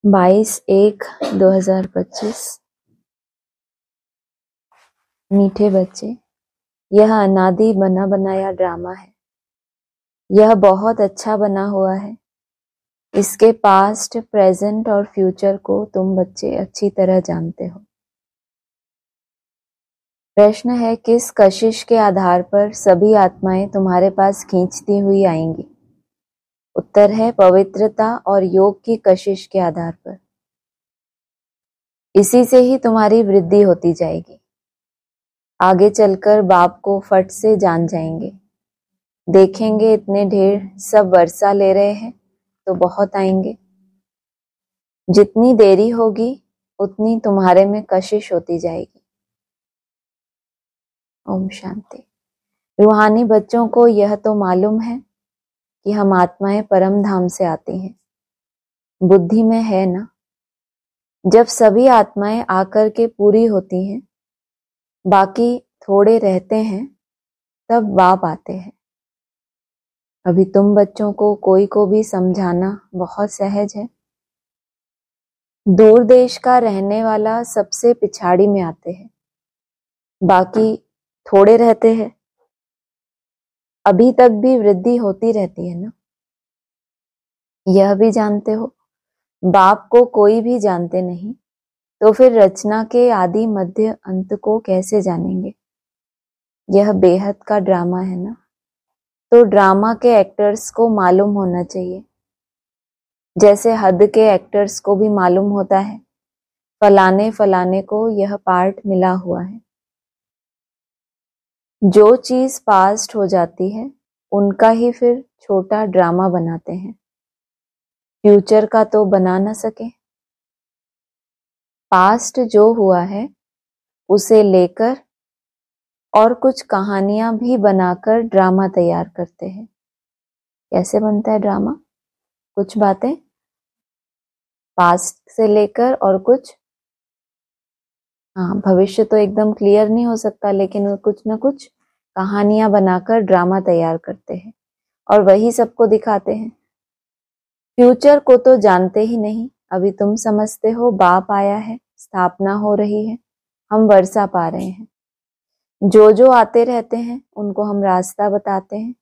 22/1/2025। मीठे बच्चे, यह अनादि बना बनाया ड्रामा है। यह बहुत अच्छा बना हुआ है। इसके पास्ट, प्रेजेंट और फ्यूचर को तुम बच्चे अच्छी तरह जानते हो। प्रश्न है, किस कशिश के आधार पर सभी आत्माएं तुम्हारे पास खींचती हुई आएंगी? उत्तर है पवित्रता और योग की कशिश के आधार पर। इसी से ही तुम्हारी वृद्धि होती जाएगी। आगे चलकर बाप को फट से जान जाएंगे। देखेंगे इतने ढेर सब वर्षा ले रहे हैं तो बहुत आएंगे। जितनी देरी होगी उतनी तुम्हारे में कशिश होती जाएगी। ओम शांति। रूहानी बच्चों को यह तो मालूम है कि हम आत्माएं परम धाम से आती हैं। बुद्धि में है ना, जब सभी आत्माएं आकर के पूरी होती हैं, बाकी थोड़े रहते हैं, तब बाप आते हैं। अभी तुम बच्चों को कोई को भी समझाना बहुत सहज है। दूर देश का रहने वाला सबसे पिछाड़ी में आते हैं, बाकी थोड़े रहते हैं। अभी तक भी वृद्धि होती रहती है ना, यह भी जानते हो। बाप को कोई भी जानते नहीं, तो फिर रचना के आदि मध्य अंत को कैसे जानेंगे? यह बेहद का ड्रामा है ना, तो ड्रामा के एक्टर्स को मालूम होना चाहिए, जैसे हद के एक्टर्स को भी मालूम होता है फलाने फलाने को यह पार्ट मिला हुआ है। जो चीज पास्ट हो जाती है उनका ही फिर छोटा ड्रामा बनाते हैं, फ्यूचर का तो बना न सके। पास्ट जो हुआ है उसे लेकर और कुछ कहानियां भी बनाकर ड्रामा तैयार करते हैं। कैसे बनता है ड्रामा? कुछ बातें पास्ट से लेकर और कुछ, हाँ, भविष्य तो एकदम क्लियर नहीं हो सकता, लेकिन कुछ ना कुछ कहानियां बनाकर ड्रामा तैयार करते हैं और वही सबको दिखाते हैं। फ्यूचर को तो जानते ही नहीं। अभी तुम समझते हो बाप आया है, स्थापना हो रही है, हम वर्षा पा रहे हैं। जो जो आते रहते हैं उनको हम रास्ता बताते हैं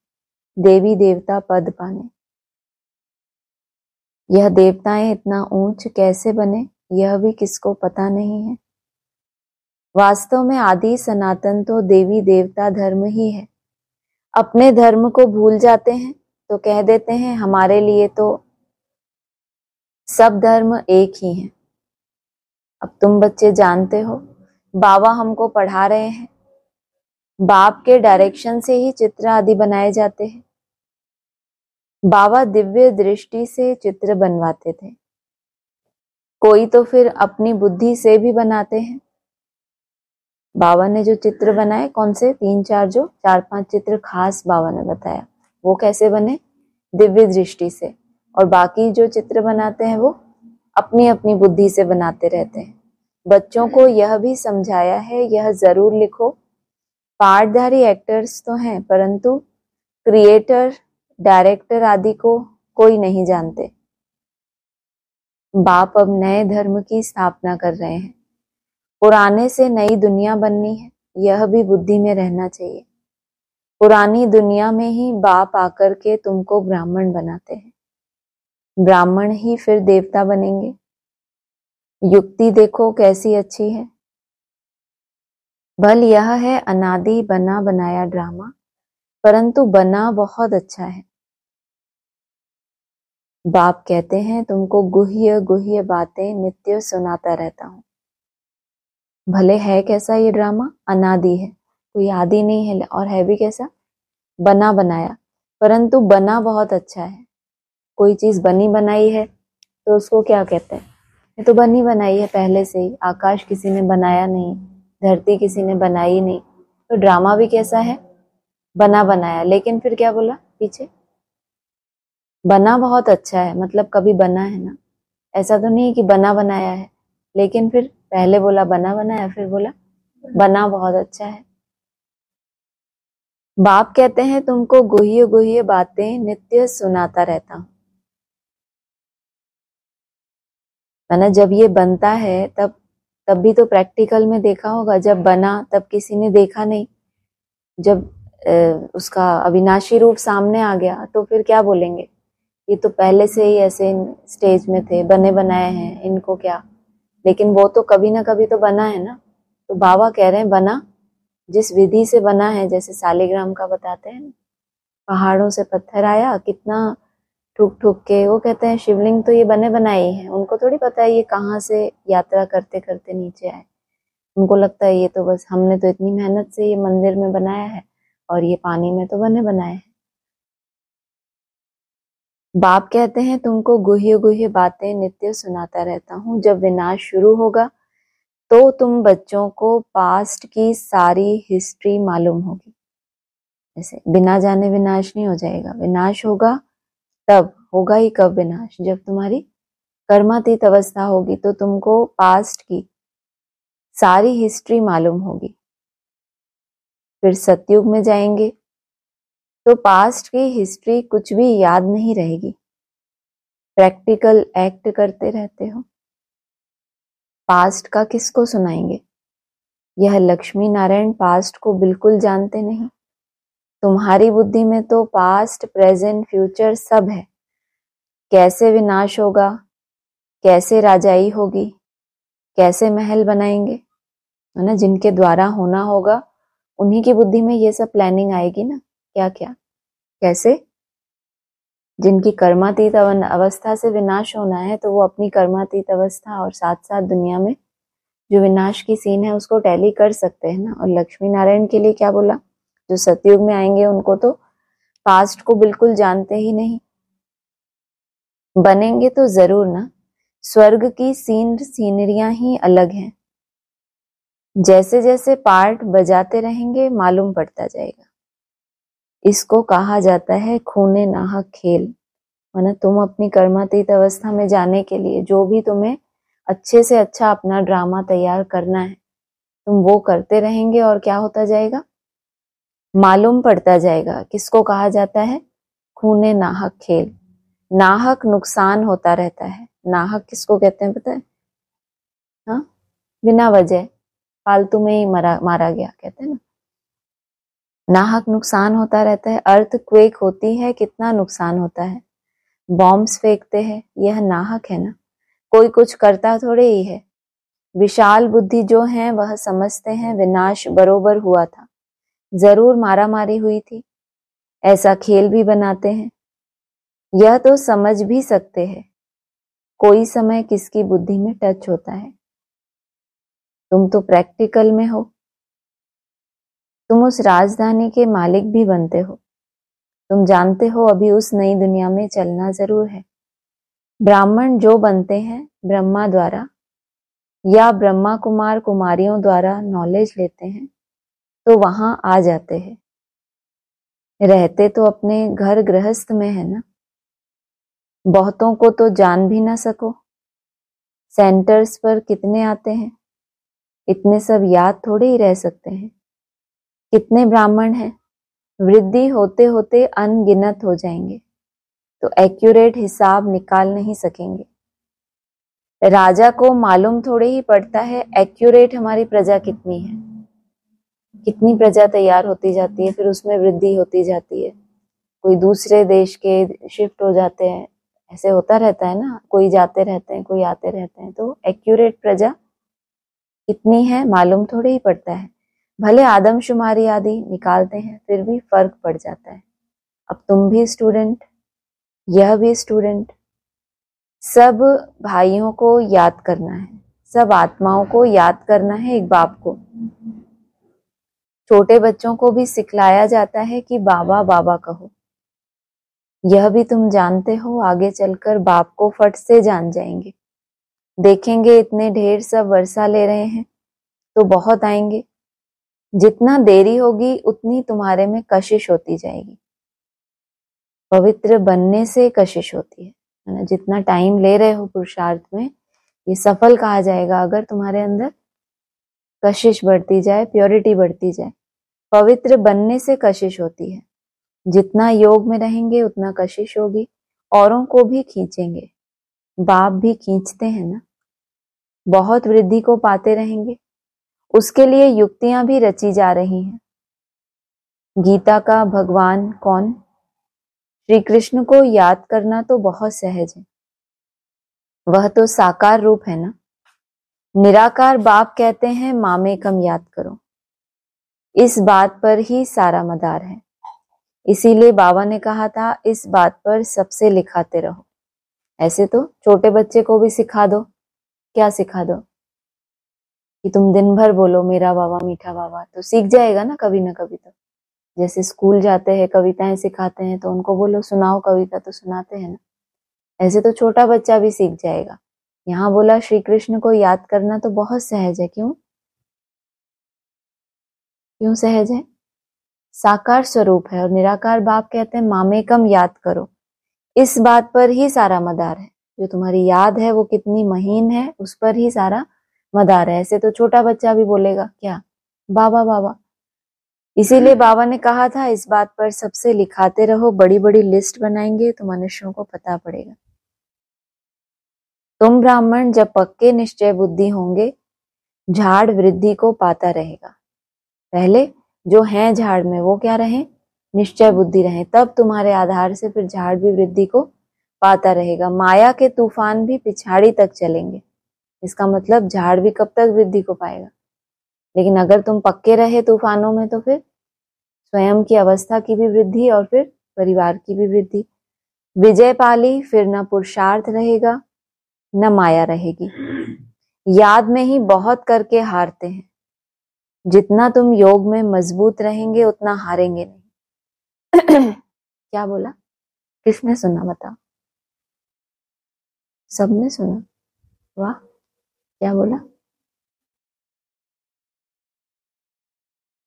देवी देवता पद पाने। यह देवताएं इतना ऊंच कैसे बने, यह भी किसको पता नहीं है। वास्तव में आदि सनातन तो देवी देवता धर्म ही है। अपने धर्म को भूल जाते हैं तो कह देते हैं हमारे लिए तो सब धर्म एक ही हैं। अब तुम बच्चे जानते हो, बाबा हमको पढ़ा रहे हैं, बाप के डायरेक्शन से ही चित्र आदि बनाए जाते हैं। बाबा दिव्य दृष्टि से चित्र बनवाते थे, कोई तो फिर अपनी बुद्धि से भी बनाते हैं। बाबा ने जो चित्र बनाए, कौन से 3-4 जो 4-5 चित्र खास बाबा ने बताया, वो कैसे बने? दिव्य दृष्टि से। और बाकी जो चित्र बनाते हैं वो अपनी अपनी बुद्धि से बनाते रहते हैं। बच्चों को यह भी समझाया है, यह जरूर लिखो, पार्टधारी एक्टर्स तो हैं परंतु क्रिएटर, डायरेक्टर आदि को कोई नहीं जानते। बाप अब नए धर्म की स्थापना कर रहे हैं, पुराने से नई दुनिया बननी है, यह भी बुद्धि में रहना चाहिए। पुरानी दुनिया में ही बाप आकर के तुमको ब्राह्मण बनाते हैं, ब्राह्मण ही फिर देवता बनेंगे। युक्ति देखो कैसी अच्छी है। भल यह है अनादि बना बनाया ड्रामा, परंतु बना बहुत अच्छा है। बाप कहते हैं तुमको गुह्य गुह्य बातें नित्य सुनाता रहता हूं। भले है कैसा ये ड्रामा? अनादि है, कोई आदि नहीं है, और है भी कैसा? बना बनाया, परंतु बना बहुत अच्छा है। कोई चीज बनी बनाई है तो उसको क्या कहते हैं? ये तो बनी बनाई है पहले से ही। आकाश किसी ने बनाया नहीं, धरती किसी ने बनाई नहीं, तो ड्रामा भी कैसा है? बना बनाया। लेकिन फिर क्या बोला पीछे? बना बहुत अच्छा है, मतलब कभी बना है ना, ऐसा तो नहीं कि बना बनाया है। लेकिन फिर पहले बोला बना बनाया, फिर बोला बना बहुत अच्छा है। बाप कहते हैं तुमको गुह्य गुह्य बातें नित्य सुनाता रहता हूं। माना जब ये बनता है तब भी तो प्रैक्टिकल में देखा होगा, जब बना तब किसी ने देखा नहीं, जब उसका अविनाशी रूप सामने आ गया तो फिर क्या बोलेंगे, ये तो पहले से ही ऐसे स्टेज में थे, बने बनाए हैं, इनको क्या। लेकिन वो तो कभी ना कभी तो बना है ना। तो बाबा कह रहे हैं बना, जिस विधि से बना है, जैसे सालिग्राम का बताते हैं, पहाड़ों से पत्थर आया, कितना ठुक ठुक के, वो कहते हैं शिवलिंग तो ये बने बनाए ही हैं, उनको थोड़ी पता है ये कहाँ से यात्रा करते करते नीचे आए। उनको लगता है ये तो बस हमने तो इतनी मेहनत से ये मंदिर में बनाया है और ये पानी में तो बने बनाए हैं। बाप कहते हैं तुमको गुह्य गुह्य बातें नित्य सुनाता रहता हूँ। जब विनाश शुरू होगा तो तुम बच्चों को पास्ट की सारी हिस्ट्री मालूम होगी। ऐसे बिना जाने विनाश नहीं हो जाएगा, विनाश होगा तब होगा ही। कब विनाश? जब तुम्हारी कर्मातीत अवस्था होगी तो तुमको पास्ट की सारी हिस्ट्री मालूम होगी। फिर सतयुग में जाएंगे तो पास्ट की हिस्ट्री कुछ भी याद नहीं रहेगी। प्रैक्टिकल एक्ट करते रहते हो, पास्ट का किसको सुनाएंगे? यह लक्ष्मी नारायण पास्ट को बिल्कुल जानते नहीं। तुम्हारी बुद्धि में तो पास्ट, प्रेजेंट, फ्यूचर सब है। कैसे विनाश होगा, कैसे राजाई होगी, कैसे महल बनाएंगे, है ना, जिनके द्वारा होना होगा उन्हीं की बुद्धि में ये सब प्लानिंग आएगी ना। क्या क्या कैसे? जिनकी कर्मातीत अवस्था से विनाश होना है तो वो अपनी कर्मातीत अवस्था और साथ साथ दुनिया में जो विनाश की सीन है उसको टैली कर सकते हैं ना। और लक्ष्मी नारायण के लिए क्या बोला? जो सतयुग में आएंगे उनको तो पास्ट को बिल्कुल जानते ही नहीं। बनेंगे तो जरूर ना। स्वर्ग की सीनरियां ही अलग हैं। जैसे जैसे पार्ट बजाते रहेंगे मालूम पड़ता जाएगा। इसको कहा जाता है खूने नाहक खेल। माना तुम अपनी कर्मातीत अवस्था में जाने के लिए जो भी तुम्हें अच्छे से अच्छा अपना ड्रामा तैयार करना है तुम वो करते रहेंगे और क्या होता जाएगा? मालूम पड़ता जाएगा। किसको कहा जाता है? खूने नाहक खेल। नाहक नुकसान होता रहता है। नाहक किसको कहते हैं पता है? हाँ, बिना वजह फालतू में ही मारा गया कहते हैं ना। नाहक नुकसान होता रहता है। अर्थ क्वेक होती है, कितना नुकसान होता है। बॉम्ब्स फेंकते हैं, यह नाहक है ना। कोई कुछ करता थोड़े ही है। विशाल बुद्धि जो है वह समझते हैं विनाश बरोबर हुआ था, जरूर मारामारी हुई थी। ऐसा खेल भी बनाते हैं। यह तो समझ भी सकते हैं कोई समय किसकी बुद्धि में टच होता है। तुम तो प्रैक्टिकल में हो। तुम उस राजधानी के मालिक भी बनते हो। तुम जानते हो अभी उस नई दुनिया में चलना जरूर है। ब्राह्मण जो बनते हैं ब्रह्मा द्वारा या ब्रह्मा कुमार कुमारियों द्वारा नॉलेज लेते हैं तो वहां आ जाते हैं। रहते तो अपने घर गृहस्थ में है ना। बहुतों को तो जान भी ना सको। सेंटर्स पर कितने आते हैं, इतने सब याद थोड़े ही रह सकते हैं। कितने ब्राह्मण हैं, वृद्धि होते होते अनगिनत हो जाएंगे तो एक्यूरेट हिसाब निकाल नहीं सकेंगे। राजा को मालूम थोड़े ही पड़ता है एक्यूरेट हमारी प्रजा कितनी है। कितनी प्रजा तैयार होती जाती है, फिर उसमें वृद्धि होती जाती है। कोई दूसरे देश के शिफ्ट हो जाते हैं, ऐसे होता रहता है ना। कोई जाते रहते हैं, कोई आते रहते हैं, तो एक्यूरेट प्रजा कितनी है मालूम थोड़े ही पड़ता है। भले आदमशुमारी आदि निकालते हैं फिर भी फर्क पड़ जाता है। अब तुम भी स्टूडेंट, यह भी स्टूडेंट, सब भाइयों को याद करना है, सब आत्माओं को याद करना है एक बाप को। छोटे बच्चों को भी सिखलाया जाता है कि बाबा बाबा कहो। यह भी तुम जानते हो आगे चलकर बाप को फट से जान जाएंगे। देखेंगे इतने ढेर सब वर्षा ले रहे हैं तो बहुत आएंगे। जितना देरी होगी उतनी तुम्हारे में कशिश होती जाएगी। पवित्र बनने से कशिश होती है ना। जितना टाइम ले रहे हो पुरुषार्थ में ये सफल कहा जाएगा अगर तुम्हारे अंदर कशिश बढ़ती जाए, प्योरिटी बढ़ती जाए। पवित्र बनने से कशिश होती है। जितना योग में रहेंगे उतना कशिश होगी, औरों को भी खींचेंगे। बाप भी खींचते हैं ना। बहुत वृद्धि को पाते रहेंगे, उसके लिए युक्तियां भी रची जा रही हैं। गीता का भगवान कौन? श्री कृष्ण को याद करना तो बहुत सहज है, वह तो साकार रूप है ना। निराकार बाप कहते हैं मामेकम याद करो, इस बात पर ही सारा मदार है। इसीलिए बाबा ने कहा था इस बात पर सबसे लिखाते रहो। ऐसे तो छोटे बच्चे को भी सिखा दो, क्या सिखा दो कि तुम दिन भर बोलो मेरा बाबा मीठा बाबा, तो सीख जाएगा ना कभी ना कभी। तो जैसे स्कूल जाते हैं कविताएं सिखाते हैं तो उनको बोलो सुनाओ कविता, तो सुनाते हैं ना। ऐसे तो छोटा बच्चा भी सीख जाएगा। यहाँ बोला श्री कृष्ण को याद करना तो बहुत सहज है। क्यों क्यों सहज है? साकार स्वरूप है और निराकार बाप कहते हैं मामेकम याद करो, इस बात पर ही सारा मदार है। जो तुम्हारी याद है वो कितनी महीन है, उस पर ही सारा मदार है। ऐसे तो छोटा बच्चा भी बोलेगा क्या, बाबा बाबा। इसीलिए बाबा ने कहा था इस बात पर सबसे लिखाते रहो, बड़ी बड़ी लिस्ट बनाएंगे तो मनुष्यों को पता पड़ेगा। तुम ब्राह्मण जब पक्के निश्चय बुद्धि होंगे, झाड़ वृद्धि को पाता रहेगा। पहले जो है झाड़ में वो क्या रहे, निश्चय बुद्धि रहे, तब तुम्हारे आधार से फिर झाड़ भी वृद्धि को पाता रहेगा। माया के तूफान भी पिछाड़ी तक चलेंगे, इसका मतलब झाड़ भी कब तक वृद्धि को पाएगा। लेकिन अगर तुम पक्के रहे तूफानों में तो फिर स्वयं की अवस्था की भी वृद्धि और फिर परिवार की भी वृद्धि। विजय पाली फिर न पुरुषार्थ रहेगा न माया रहेगी। याद में ही बहुत करके हारते हैं। जितना तुम योग में मजबूत रहेंगे उतना हारेंगे नहीं। क्या बोला, किसने सुना बताओ? सबने सुना, वाह। क्या बोला?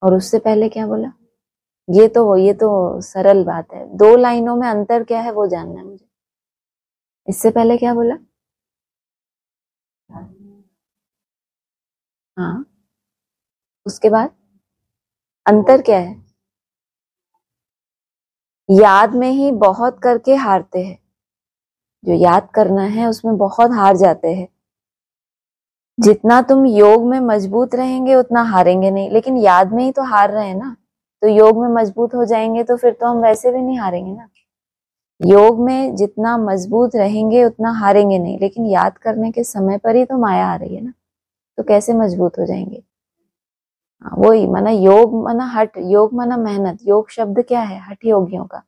और उससे पहले क्या बोला? ये तो सरल बात है, 2 लाइनों में अंतर क्या है वो जानना है मुझे। इससे पहले क्या बोला? हाँ, उसके बाद अंतर क्या है? याद में ही बहुत करके हारते हैं। जो याद करना है उसमें बहुत हार जाते हैं। जितना तुम योग में मजबूत रहेंगे उतना हारेंगे नहीं, लेकिन याद में ही तो हार रहे हैं ना। तो योग में मजबूत हो जाएंगे तो फिर तो हम वैसे भी नहीं हारेंगे ना। योग में जितना मजबूत रहेंगे उतना हारेंगे नहीं, लेकिन याद करने के समय पर ही तो माया आ रही है ना, तो कैसे मजबूत हो जाएंगे? हाँ, वही माना योग माना हठ, योग माना मेहनत। योग शब्द क्या है? हठ योगियों का,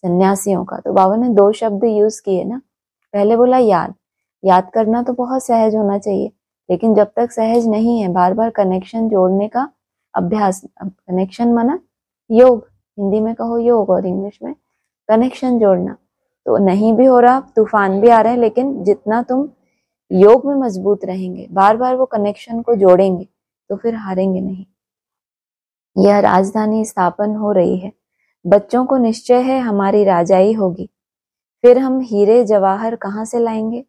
सन्यासियों का। तो बाबा ने 2 शब्द यूज किए ना। पहले बोला याद, याद करना तो बहुत सहज होना चाहिए, लेकिन जब तक सहज नहीं है बार बार कनेक्शन जोड़ने का अभ्यास। कनेक्शन माना योग, हिंदी में कहो योग और इंग्लिश में कनेक्शन जोड़ना। तो नहीं भी हो रहा, तूफान भी आ रहे हैं, लेकिन जितना तुम योग में मजबूत रहेंगे, बार बार वो कनेक्शन को जोड़ेंगे, तो फिर हारेंगे नहीं। यह राजधानी स्थापन हो रही है, बच्चों को निश्चय है हमारी राजाई होगी, फिर हम हीरे जवाहर कहाँ से लाएंगे?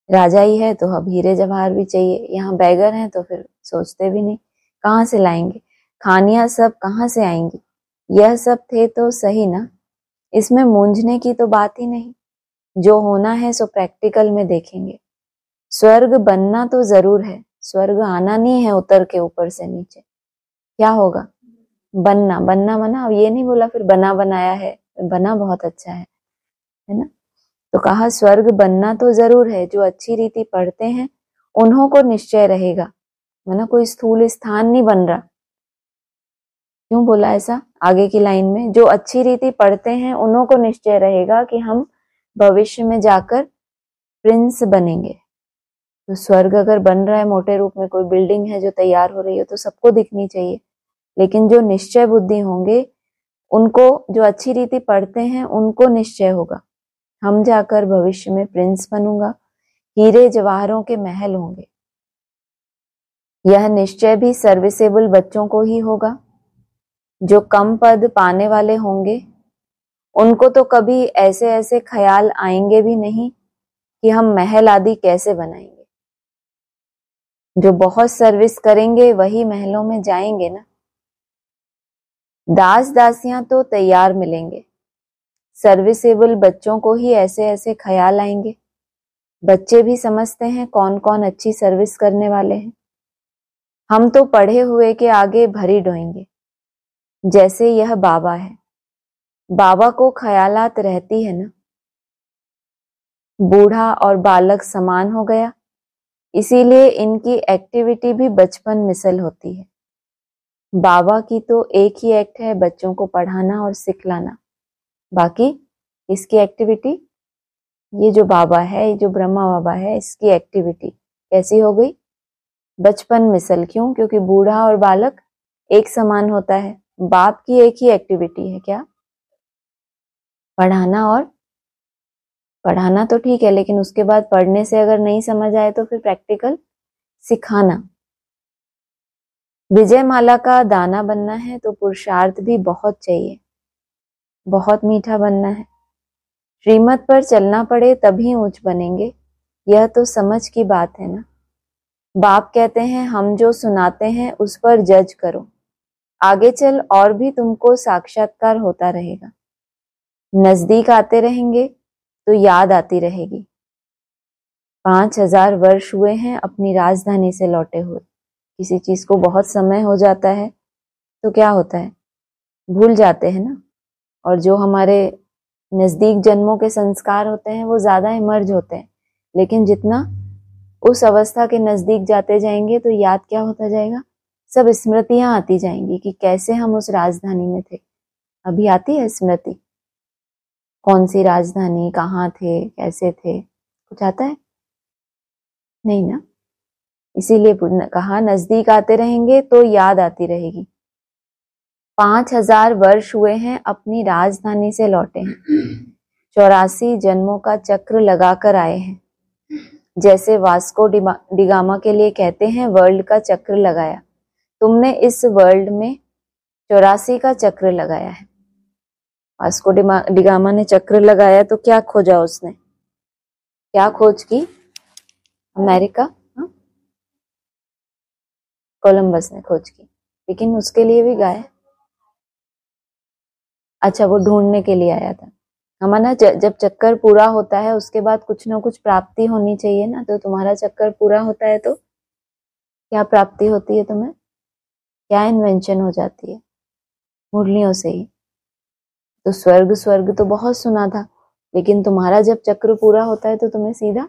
राजाई है तो अब हीरे जवाहर भी चाहिए। यहाँ बैगर हैं तो फिर सोचते भी नहीं, कहाँ से लाएंगे? खानियां सब कहाँ से आएंगी? यह सब थे तो सही ना, इसमें मूंझने की तो बात ही नहीं। जो होना है सो प्रैक्टिकल में देखेंगे। स्वर्ग बनना तो जरूर है, स्वर्ग आना नहीं है उतर के ऊपर से नीचे। क्या होगा? बनना। बनना माना अब ये नहीं बोला फिर बना बनाया है, बना बहुत अच्छा है ना। तो कहा स्वर्ग बनना तो जरूर है, जो अच्छी रीति पढ़ते हैं उन्हों को निश्चय रहेगा। माना कोई स्थूल स्थान नहीं बन रहा। क्यों बोला ऐसा? आगे की लाइन में जो अच्छी रीति पढ़ते हैं उन्हों को निश्चय रहेगा कि हम भविष्य में जाकर प्रिंस बनेंगे। तो स्वर्ग अगर बन रहा है मोटे रूप में, कोई बिल्डिंग है जो तैयार हो रही है, तो सबको दिखनी चाहिए। लेकिन जो निश्चय बुद्धि होंगे उनको, जो अच्छी रीति पढ़ते हैं उनको निश्चय होगा हम जाकर भविष्य में प्रिंस बनूंगा, हीरे जवाहरों के महल होंगे। यह निश्चय भी सर्विसेबल बच्चों को ही होगा। जो कम पद पाने वाले होंगे उनको तो कभी ऐसे ऐसे ख्याल आएंगे भी नहीं कि हम महल आदि कैसे बनाएंगे। जो बहुत सर्विस करेंगे वही महलों में जाएंगे ना। दास दासियां तो तैयार मिलेंगे, सर्विसेबल बच्चों को ही ऐसे ऐसे ख्याल आएंगे। बच्चे भी समझते हैं कौन कौन अच्छी सर्विस करने वाले हैं। हम तो पढ़े हुए के आगे भरी डोएंगे। जैसे यह बाबा है, बाबा को ख्यालात रहती है ना। बूढ़ा और बालक समान हो गया, इसीलिए इनकी एक्टिविटी भी बचपन मिसल होती है। बाबा की तो एक ही एक्ट है, बच्चों को पढ़ाना और सिखलाना। बाकी इसकी एक्टिविटी, ये जो बाबा है, ये जो ब्रह्मा बाबा है, इसकी एक्टिविटी कैसी हो गई? बचपन मिसल। क्यों? क्योंकि बूढ़ा और बालक एक समान होता है। बाप की एक ही एक्टिविटी है, क्या? पढ़ाना। और पढ़ाना तो ठीक है, लेकिन उसके बाद पढ़ने से अगर नहीं समझ आए तो फिर प्रैक्टिकल सिखाना। विजय माला का दाना बनना है तो पुरुषार्थ भी बहुत चाहिए, बहुत मीठा बनना है। श्रीमत पर चलना पड़े तभी ऊंच बनेंगे, यह तो समझ की बात है ना। बाप कहते हैं हम जो सुनाते हैं उस पर जज करो, आगे चल और भी तुमको साक्षात्कार होता रहेगा। नजदीक आते रहेंगे तो याद आती रहेगी। 5000 वर्ष हुए हैं अपनी राजधानी से लौटे हुए। किसी चीज को बहुत समय हो जाता है तो क्या होता है? भूल जाते हैं ना। और जो हमारे नजदीक जन्मों के संस्कार होते हैं वो ज्यादा इमर्ज होते हैं, लेकिन जितना उस अवस्था के नजदीक जाते जाएंगे तो याद क्या होता जाएगा? सब स्मृतियां आती जाएंगी कि कैसे हम उस राजधानी में थे। अभी आती है स्मृति? कौन सी राजधानी, कहाँ थे, कैसे थे, कुछ आता है? नहीं ना। इसीलिए कहा नजदीक आते रहेंगे तो याद आती रहेगी। 5000 वर्ष हुए हैं अपनी राजधानी से लौटे हैं। 84 जन्मों का चक्र लगाकर आए हैं। जैसे वास्को डिगामा के लिए कहते हैं वर्ल्ड का चक्र लगाया, तुमने इस वर्ल्ड में 84 का चक्र लगाया है। वास्को डिगामा ने चक्र लगाया तो क्या खोजा उसने? क्या खोज की? अमेरिका। कोलंबस ने खोज की, लेकिन उसके लिए भी गया। अच्छा, वो ढूंढने के लिए आया था। हमारा जब चक्कर पूरा होता है उसके बाद कुछ ना कुछ प्राप्ति होनी चाहिए ना। तो तुम्हारा चक्कर पूरा होता है तो क्या प्राप्ति होती है तुम्हें? क्या इन्वेंशन हो जाती है? मुरलियों से ही। तो स्वर्ग स्वर्ग तो बहुत सुना था, लेकिन तुम्हारा जब चक्र पूरा होता है तो तुम्हें सीधा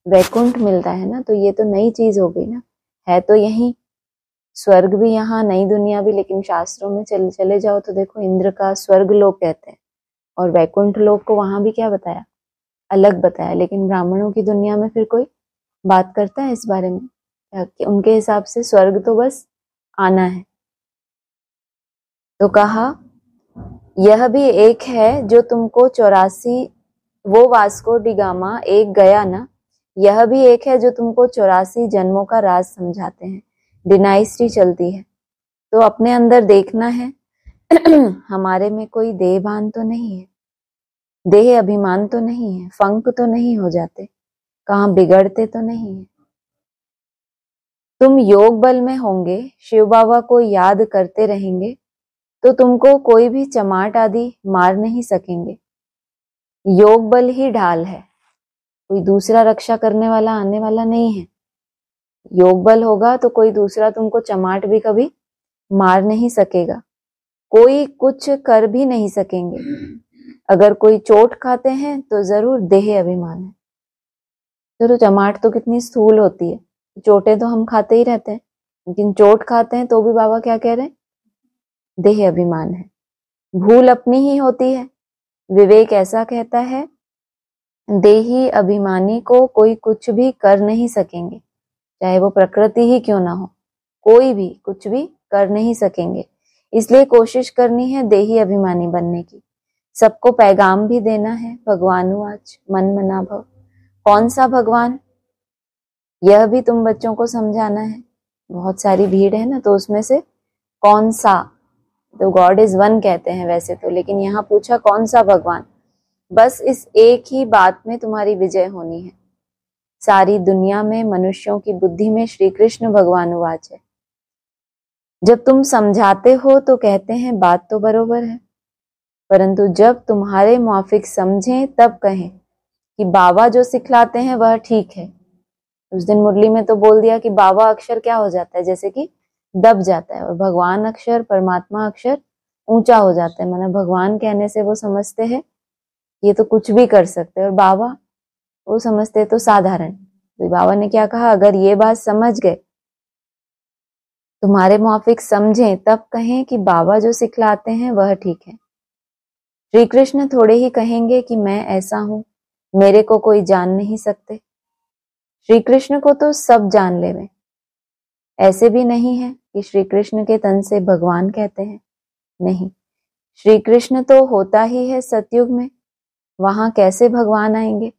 वैकुंठ मिलता है ना। तो ये तो नई चीज हो गई ना। है तो यही स्वर्ग भी यहाँ, नई दुनिया भी, लेकिन शास्त्रों में चले जाओ तो देखो इंद्र का स्वर्ग लोक कहते हैं, और वैकुंठ लोक को वहां भी क्या बताया? अलग बताया। लेकिन ब्राह्मणों की दुनिया में फिर कोई बात करता है इस बारे में? कि उनके हिसाब से स्वर्ग तो बस आना है। तो कहा यह भी एक है जो तुमको 84, वो वास्को डिगामा एक गया ना, यह भी एक है जो तुमको 84 जन्मों का राज समझाते हैं। डिनाइस्टी चलती है तो अपने अंदर देखना है हमारे में कोई देहभान तो नहीं है, देह अभिमान तो नहीं है, फंक तो नहीं हो जाते, कहाँ बिगड़ते तो नहीं है। तुम योग बल में होंगे, शिव बाबा को याद करते रहेंगे तो तुमको कोई भी चमाट आदि मार नहीं सकेंगे। योग बल ही ढाल है, कोई दूसरा रक्षा करने वाला आने वाला नहीं है। योग बल होगा तो कोई दूसरा तुमको चमाट भी कभी मार नहीं सकेगा, कोई कुछ कर भी नहीं सकेंगे। अगर कोई चोट खाते हैं तो जरूर देह अभिमान है। तो चमाट तो कितनी स्थूल होती है, चोटें तो हम खाते ही रहते हैं, लेकिन चोट खाते हैं तो भी बाबा क्या कह रहे हैं? देह अभिमान है। भूल अपनी ही होती है। विवेक ऐसा कहता है देही अभिमानी को कोई कुछ भी कर नहीं सकेंगे, चाहे वो प्रकृति ही क्यों ना हो, कोई भी कुछ भी कर नहीं सकेंगे। इसलिए कोशिश करनी है देही अभिमानी बनने की। सबको पैगाम भी देना है। भगवानुवाच मन मना भव। कौन सा भगवान? यह भी तुम बच्चों को समझाना है। बहुत सारी भीड़ है ना, तो उसमें से कौन सा? तो गॉड इज वन कहते हैं वैसे तो, लेकिन यहाँ पूछा कौन सा भगवान। बस इस एक ही बात में तुम्हारी विजय होनी है। सारी दुनिया में मनुष्यों की बुद्धि में श्री कृष्ण भगवानुवाच है। जब तुम समझाते हो तो कहते हैं बात तो बरोबर है, परंतु जब तुम्हारे मुआफिक समझें तब कहें कि बाबा जो सिखलाते हैं वह ठीक है। उस दिन मुरली में तो बोल दिया कि बाबा अक्षर क्या हो जाता है, जैसे कि दब जाता है, और भगवान अक्षर, परमात्मा अक्षर ऊंचा हो जाता है। माना भगवान कहने से वो समझते हैं ये तो कुछ भी कर सकते हैं, और बाबा वो समझते तो साधारण। तो बाबा ने क्या कहा, अगर ये बात समझ गए, तुम्हारे मुआफिक समझें तब कहें कि बाबा जो सिखलाते हैं वह ठीक है। श्री कृष्ण थोड़े ही कहेंगे कि मैं ऐसा हूं, मेरे को कोई जान नहीं सकते। श्री कृष्ण को तो सब जान ले में। ऐसे भी नहीं है कि श्री कृष्ण के तन से भगवान कहते हैं, नहीं, श्री कृष्ण तो होता ही है सतयुग में, वहां कैसे भगवान आएंगे।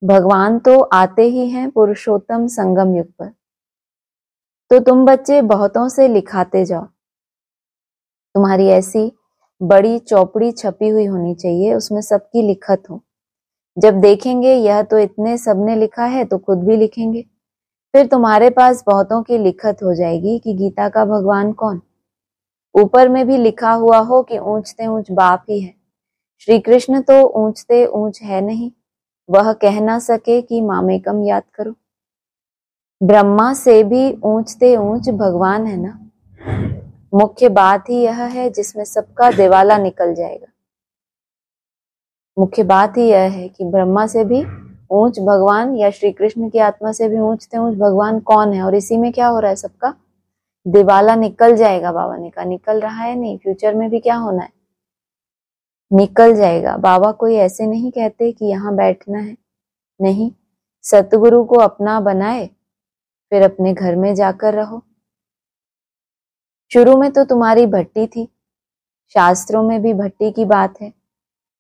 भगवान तो आते ही हैं पुरुषोत्तम संगम युग पर। तो तुम बच्चे बहुतों से लिखाते जाओ। तुम्हारी ऐसी बड़ी चौपड़ी छपी हुई होनी चाहिए, उसमें सबकी लिखत हो। जब देखेंगे यह तो इतने सबने लिखा है तो खुद भी लिखेंगे। फिर तुम्हारे पास बहुतों की लिखत हो जाएगी कि गीता का भगवान कौन। ऊपर में भी लिखा हुआ हो कि ऊंचते ऊंच बाप ही है। श्री कृष्ण तो ऊंचते ऊंच है नहीं, वह कह ना सके कि मामेकम याद करो। ब्रह्मा से भी ऊंचते ऊंच भगवान है ना। मुख्य बात ही यह है जिसमें सबका दिवाला निकल जाएगा। मुख्य बात ही यह है कि ब्रह्मा से भी ऊंच भगवान या श्री कृष्ण की आत्मा से भी ऊंचते ऊंच भगवान कौन है, और इसी में क्या हो रहा है, सबका दिवाला निकल जाएगा। बाबा ने कहा निकल रहा है, नहीं फ्यूचर में भी क्या होना है, निकल जाएगा। बाबा कोई ऐसे नहीं कहते कि यहाँ बैठना है, नहीं, सतगुरु को अपना बनाए फिर अपने घर में जाकर रहो। शुरू में तो तुम्हारी भट्टी थी, शास्त्रों में भी भट्टी की बात है,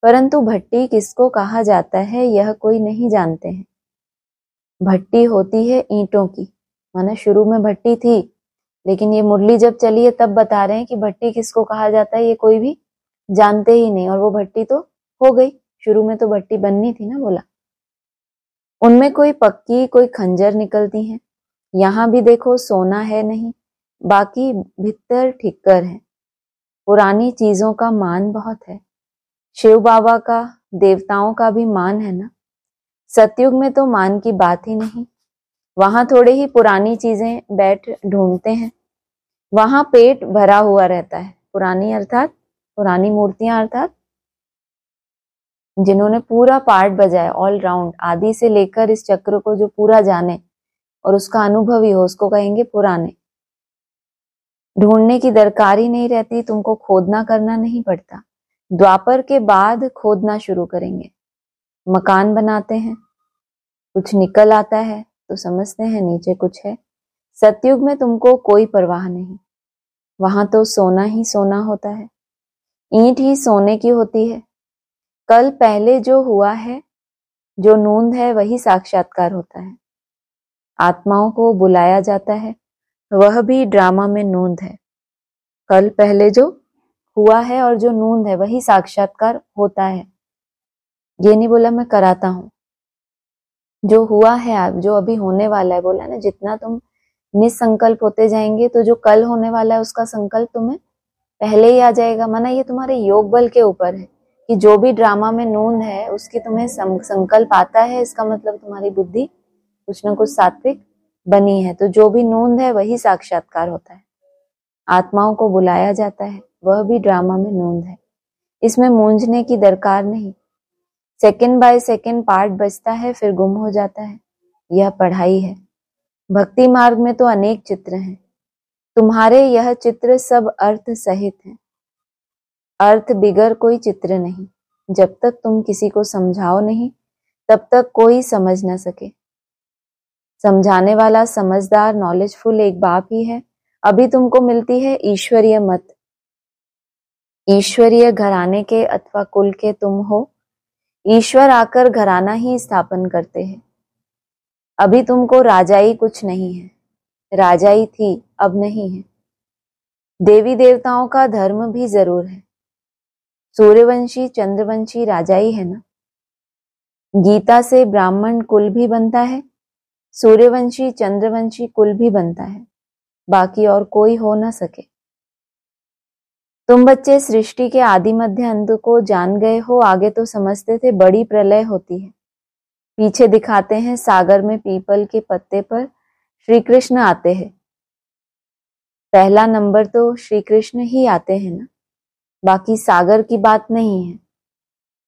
परंतु भट्टी किसको कहा जाता है यह कोई नहीं जानते हैं। भट्टी होती है ईंटों की। माना शुरू में भट्टी थी, लेकिन ये मुरली जब चली है तब बता रहे हैं कि भट्टी किसको कहा जाता है ये कोई भी जानते ही नहीं, और वो भट्टी तो हो गई। शुरू में तो भट्टी बननी थी ना, बोला। उनमें कोई पक्की कोई खंजर निकलती है। यहाँ भी देखो सोना है नहीं, बाकी भीतर ठिक्कर है। पुरानी चीजों का मान बहुत है। शिव बाबा का, देवताओं का भी मान है ना। सतयुग में तो मान की बात ही नहीं। वहां थोड़े ही पुरानी चीजें बैठ ढूंढते हैं, वहां पेट भरा हुआ रहता है। पुरानी अर्थात पुरानी मूर्तियां, अर्थात जिन्होंने पूरा पार्ट बजाया ऑल राउंड, आदि से लेकर इस चक्र को जो पूरा जाने और उसका अनुभवी हो, उसको कहेंगे पुराने। ढूंढने की दरकार ही नहीं रहती, तुमको खोदना करना नहीं पड़ता। द्वापर के बाद खोदना शुरू करेंगे। मकान बनाते हैं, कुछ निकल आता है तो समझते हैं नीचे कुछ है। सतयुग में तुमको कोई परवाह नहीं, वहां तो सोना ही सोना होता है, ईंट ही सोने की होती है। कल पहले जो हुआ है, जो नूंद है वही साक्षात्कार होता है। आत्माओं को बुलाया जाता है, वह भी ड्रामा में नूंद है। कल पहले जो हुआ है और जो नूंद है वही साक्षात्कार होता है। ये नहीं बोला मैं कराता हूं, जो हुआ है, जो अभी होने वाला है, बोला ना जितना तुम निसंकल्प होते जाएंगे तो जो कल होने वाला है उसका संकल्प तुम्हें पहले ही आ जाएगा। माना ये तुम्हारे योग बल के ऊपर है कि जो भी ड्रामा में नूंद है उसकी तुम्हें संकल्प आता है, इसका मतलब तुम्हारी बुद्धि कुछ ना कुछ सात्विक बनी है। तो जो भी नूंद है वही साक्षात्कार होता है। आत्माओं को बुलाया जाता है, वह भी ड्रामा में नूंद है। इसमें मूंझने की दरकार नहीं। सेकंड बाय सेकंड पार्ट बचता है फिर गुम हो जाता है। यह पढ़ाई है। भक्ति मार्ग में तो अनेक चित्र हैं, तुम्हारे यह चित्र सब अर्थ सहित हैं। अर्थ बिगर कोई चित्र नहीं। जब तक तुम किसी को समझाओ नहीं तब तक कोई समझ न सके। समझाने वाला समझदार नॉलेजफुल एक बाप ही है। अभी तुमको मिलती है ईश्वरीय मत। ईश्वरीय घराने के अथवा कुल के तुम हो, ईश्वर आकर घराना ही स्थापन करते हैं। अभी तुमको राजाई कुछ नहीं है, राजाई थी अब नहीं है। देवी देवताओं का धर्म भी जरूर है। सूर्यवंशी चंद्रवंशी राजाई है ना। गीता से ब्राह्मण कुल भी बनता है सूर्यवंशी चंद्रवंशी कुल भी बनता है, बाकी और कोई हो ना सके। तुम बच्चे सृष्टि के आदि मध्य अंत को जान गए हो। आगे तो समझते थे बड़ी प्रलय होती है, पीछे दिखाते हैं सागर में पीपल के पत्ते पर श्री कृष्ण आते हैं। पहला नंबर तो श्री कृष्ण ही आते हैं ना, बाकी सागर की बात नहीं है,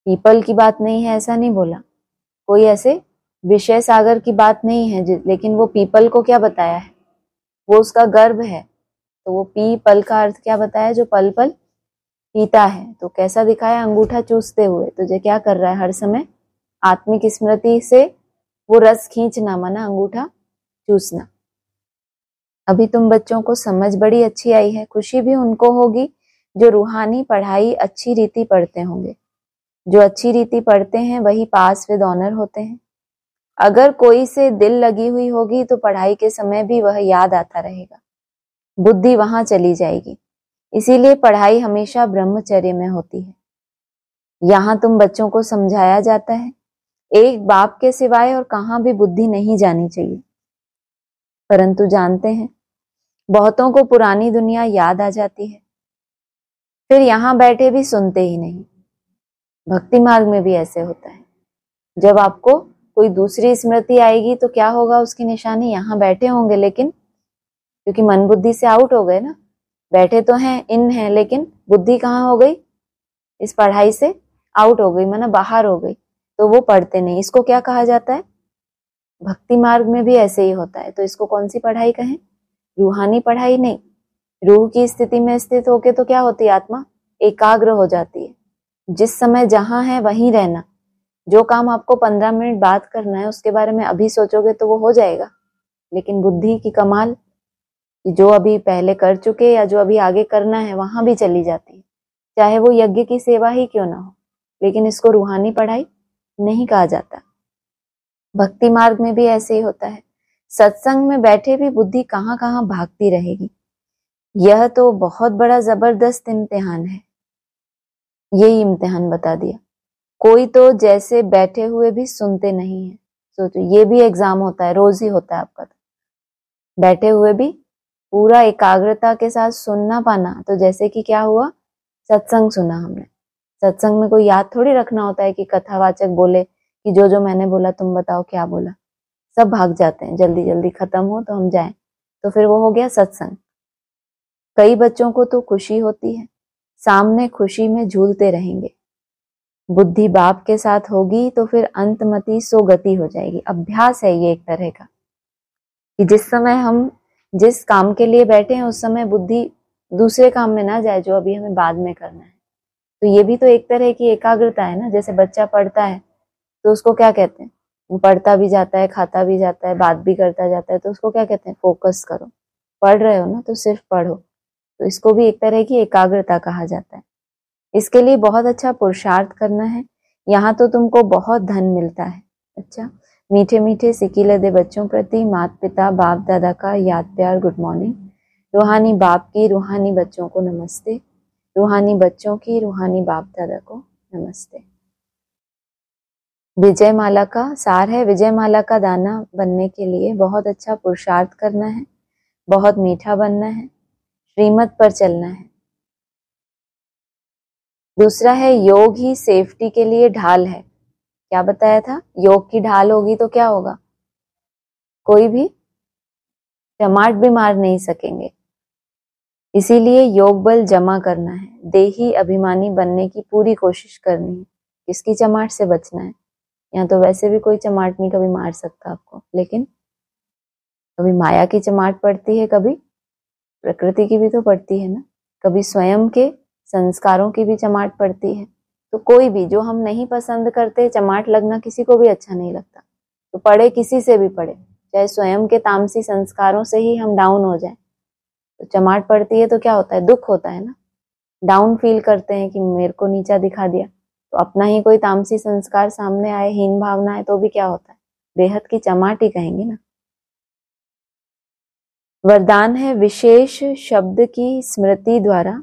पीपल की बात नहीं है, ऐसा नहीं बोला। कोई ऐसे विषय सागर की बात नहीं है, लेकिन वो पीपल को क्या बताया है, वो उसका गर्भ है। तो वो पीपल का अर्थ क्या बताया, जो पल पल पीता है। तो कैसा दिखाया, अंगूठा चूसते हुए। तुझे क्या कर रहा है, हर समय आत्मिक स्मृति से वो रस खींचना, माना अंगूठा चूसना। अभी तुम बच्चों को समझ बड़ी अच्छी आई है। खुशी भी उनको होगी जो रूहानी पढ़ाई अच्छी रीति पढ़ते होंगे। जो अच्छी रीति पढ़ते हैं वही पास विद ऑनर होते हैं। अगर कोई से दिल लगी हुई होगी तो पढ़ाई के समय भी वह याद आता रहेगा, बुद्धि वहां चली जाएगी। इसीलिए पढ़ाई हमेशा ब्रह्मचर्य में होती है। यहाँ तुम बच्चों को समझाया जाता है एक बाप के सिवाय और कहाँ भी बुद्धि नहीं जानी चाहिए। परंतु जानते हैं बहुतों को पुरानी दुनिया याद आ जाती है, फिर यहाँ बैठे भी सुनते ही नहीं। भक्ति मार्ग में भी ऐसे होता है। जब आपको कोई दूसरी स्मृति आएगी तो क्या होगा, उसकी निशानी यहाँ बैठे होंगे, लेकिन क्योंकि मन बुद्धि से आउट हो गए ना, बैठे तो हैं, इन हैं, लेकिन बुद्धि कहाँ हो गई, इस पढ़ाई से आउट हो गई, माना बाहर हो गई, तो वो पढ़ते नहीं। इसको क्या कहा जाता है, भक्ति मार्ग में भी ऐसे ही होता है। तो इसको कौन सी पढ़ाई कहें, रूहानी पढ़ाई नहीं। रूह की स्थिति में स्थित होके तो क्या होती है, आत्मा एकाग्र हो जाती है। जिस समय जहां है वहीं रहना। जो काम आपको 15 मिनट बाद करना है उसके बारे में अभी सोचोगे तो वो हो जाएगा, लेकिन बुद्धि की कमाल कि जो अभी पहले कर चुके या जो अभी आगे करना है वहां भी चली जाती है, चाहे वो यज्ञ की सेवा ही क्यों ना हो। लेकिन इसको रूहानी पढ़ाई नहीं कहा जाता। भक्ति मार्ग में भी ऐसे ही होता है। सत्संग में बैठे भी बुद्धि कहाँ कहाँ भागती रहेगी। यह तो बहुत बड़ा जबरदस्त इम्तिहान है। यही इम्तिहान बता दिया। कोई तो जैसे बैठे हुए भी सुनते नहीं है। सोचो, ये भी एग्जाम होता है, रोज ही होता है आपका। तो बैठे हुए भी पूरा एकाग्रता के साथ सुनना पाना, तो जैसे कि क्या हुआ, सत्संग सुना हमने। सत्संग में कोई याद थोड़ी रखना होता है कि कथावाचक बोले कि जो जो मैंने बोला तुम बताओ क्या बोला। सब भाग जाते हैं, जल्दी जल्दी खत्म हो तो हम जाएं। तो फिर वो हो गया सत्संग। कई बच्चों को तो खुशी होती है, सामने खुशी में झूलते रहेंगे। बुद्धि बाप के साथ होगी तो फिर अंतमति सो गति हो जाएगी। अभ्यास है ये एक तरह का, कि जिस समय हम जिस काम के लिए बैठे हैं उस समय बुद्धि दूसरे काम में ना जाए जो अभी हमें बाद में करना है। तो ये भी तो एक तरह की एकाग्रता है ना। जैसे बच्चा पढ़ता है तो उसको क्या कहते हैं, वो पढ़ता भी जाता है, खाता भी जाता है, बात भी करता जाता है, तो उसको क्या कहते हैं, फोकस करो। पढ़ रहे हो ना तो सिर्फ पढ़ो। तो इसको भी एक तरह की एकाग्रता कहा जाता है। इसके लिए बहुत अच्छा पुरुषार्थ करना है। यहाँ तो तुमको बहुत धन मिलता है। अच्छा, मीठे मीठे सिकीले दे बच्चों प्रति माता पिता बाप दादा का याद प्यार गुड मॉर्निंग। रूहानी बाप की रूहानी बच्चों को नमस्ते। रूहानी बच्चों की रूहानी बाप दादा को नमस्ते। विजय माला का सार है। विजय माला का दाना बनने के लिए बहुत अच्छा पुरुषार्थ करना है, बहुत मीठा बनना है, श्रीमत पर चलना है। दूसरा है योग ही सेफ्टी के लिए ढाल है। क्या बताया था, योग की ढाल होगी तो क्या होगा, कोई भी चमाट भी मार नहीं सकेंगे। इसीलिए योग बल जमा करना है, देही अभिमानी बनने की पूरी कोशिश करनी है। किसकी चमाट से बचना है, यहाँ तो वैसे भी कोई चमाट नहीं कभी मार सकता आपको, लेकिन कभी माया की चमाट पड़ती है, कभी प्रकृति की भी तो पड़ती है ना, कभी स्वयं के संस्कारों की भी चमाट पड़ती है। तो कोई भी जो हम नहीं पसंद करते, चमाट लगना किसी को भी अच्छा नहीं लगता। तो पड़े किसी से भी पड़े, चाहे स्वयं के तामसी संस्कारों से ही हम डाउन हो जाए, तो चमाट पड़ती है तो क्या होता है, दुख होता है ना, डाउन फील करते हैं कि मेरे को नीचा दिखा दिया। तो अपना ही कोई तामसी संस्कार सामने आए, हीन भावना है, तो भी क्या होता है, बेहद की चमाट ही कहेंगे ना। वरदान है विशेष शब्द की स्मृति द्वारा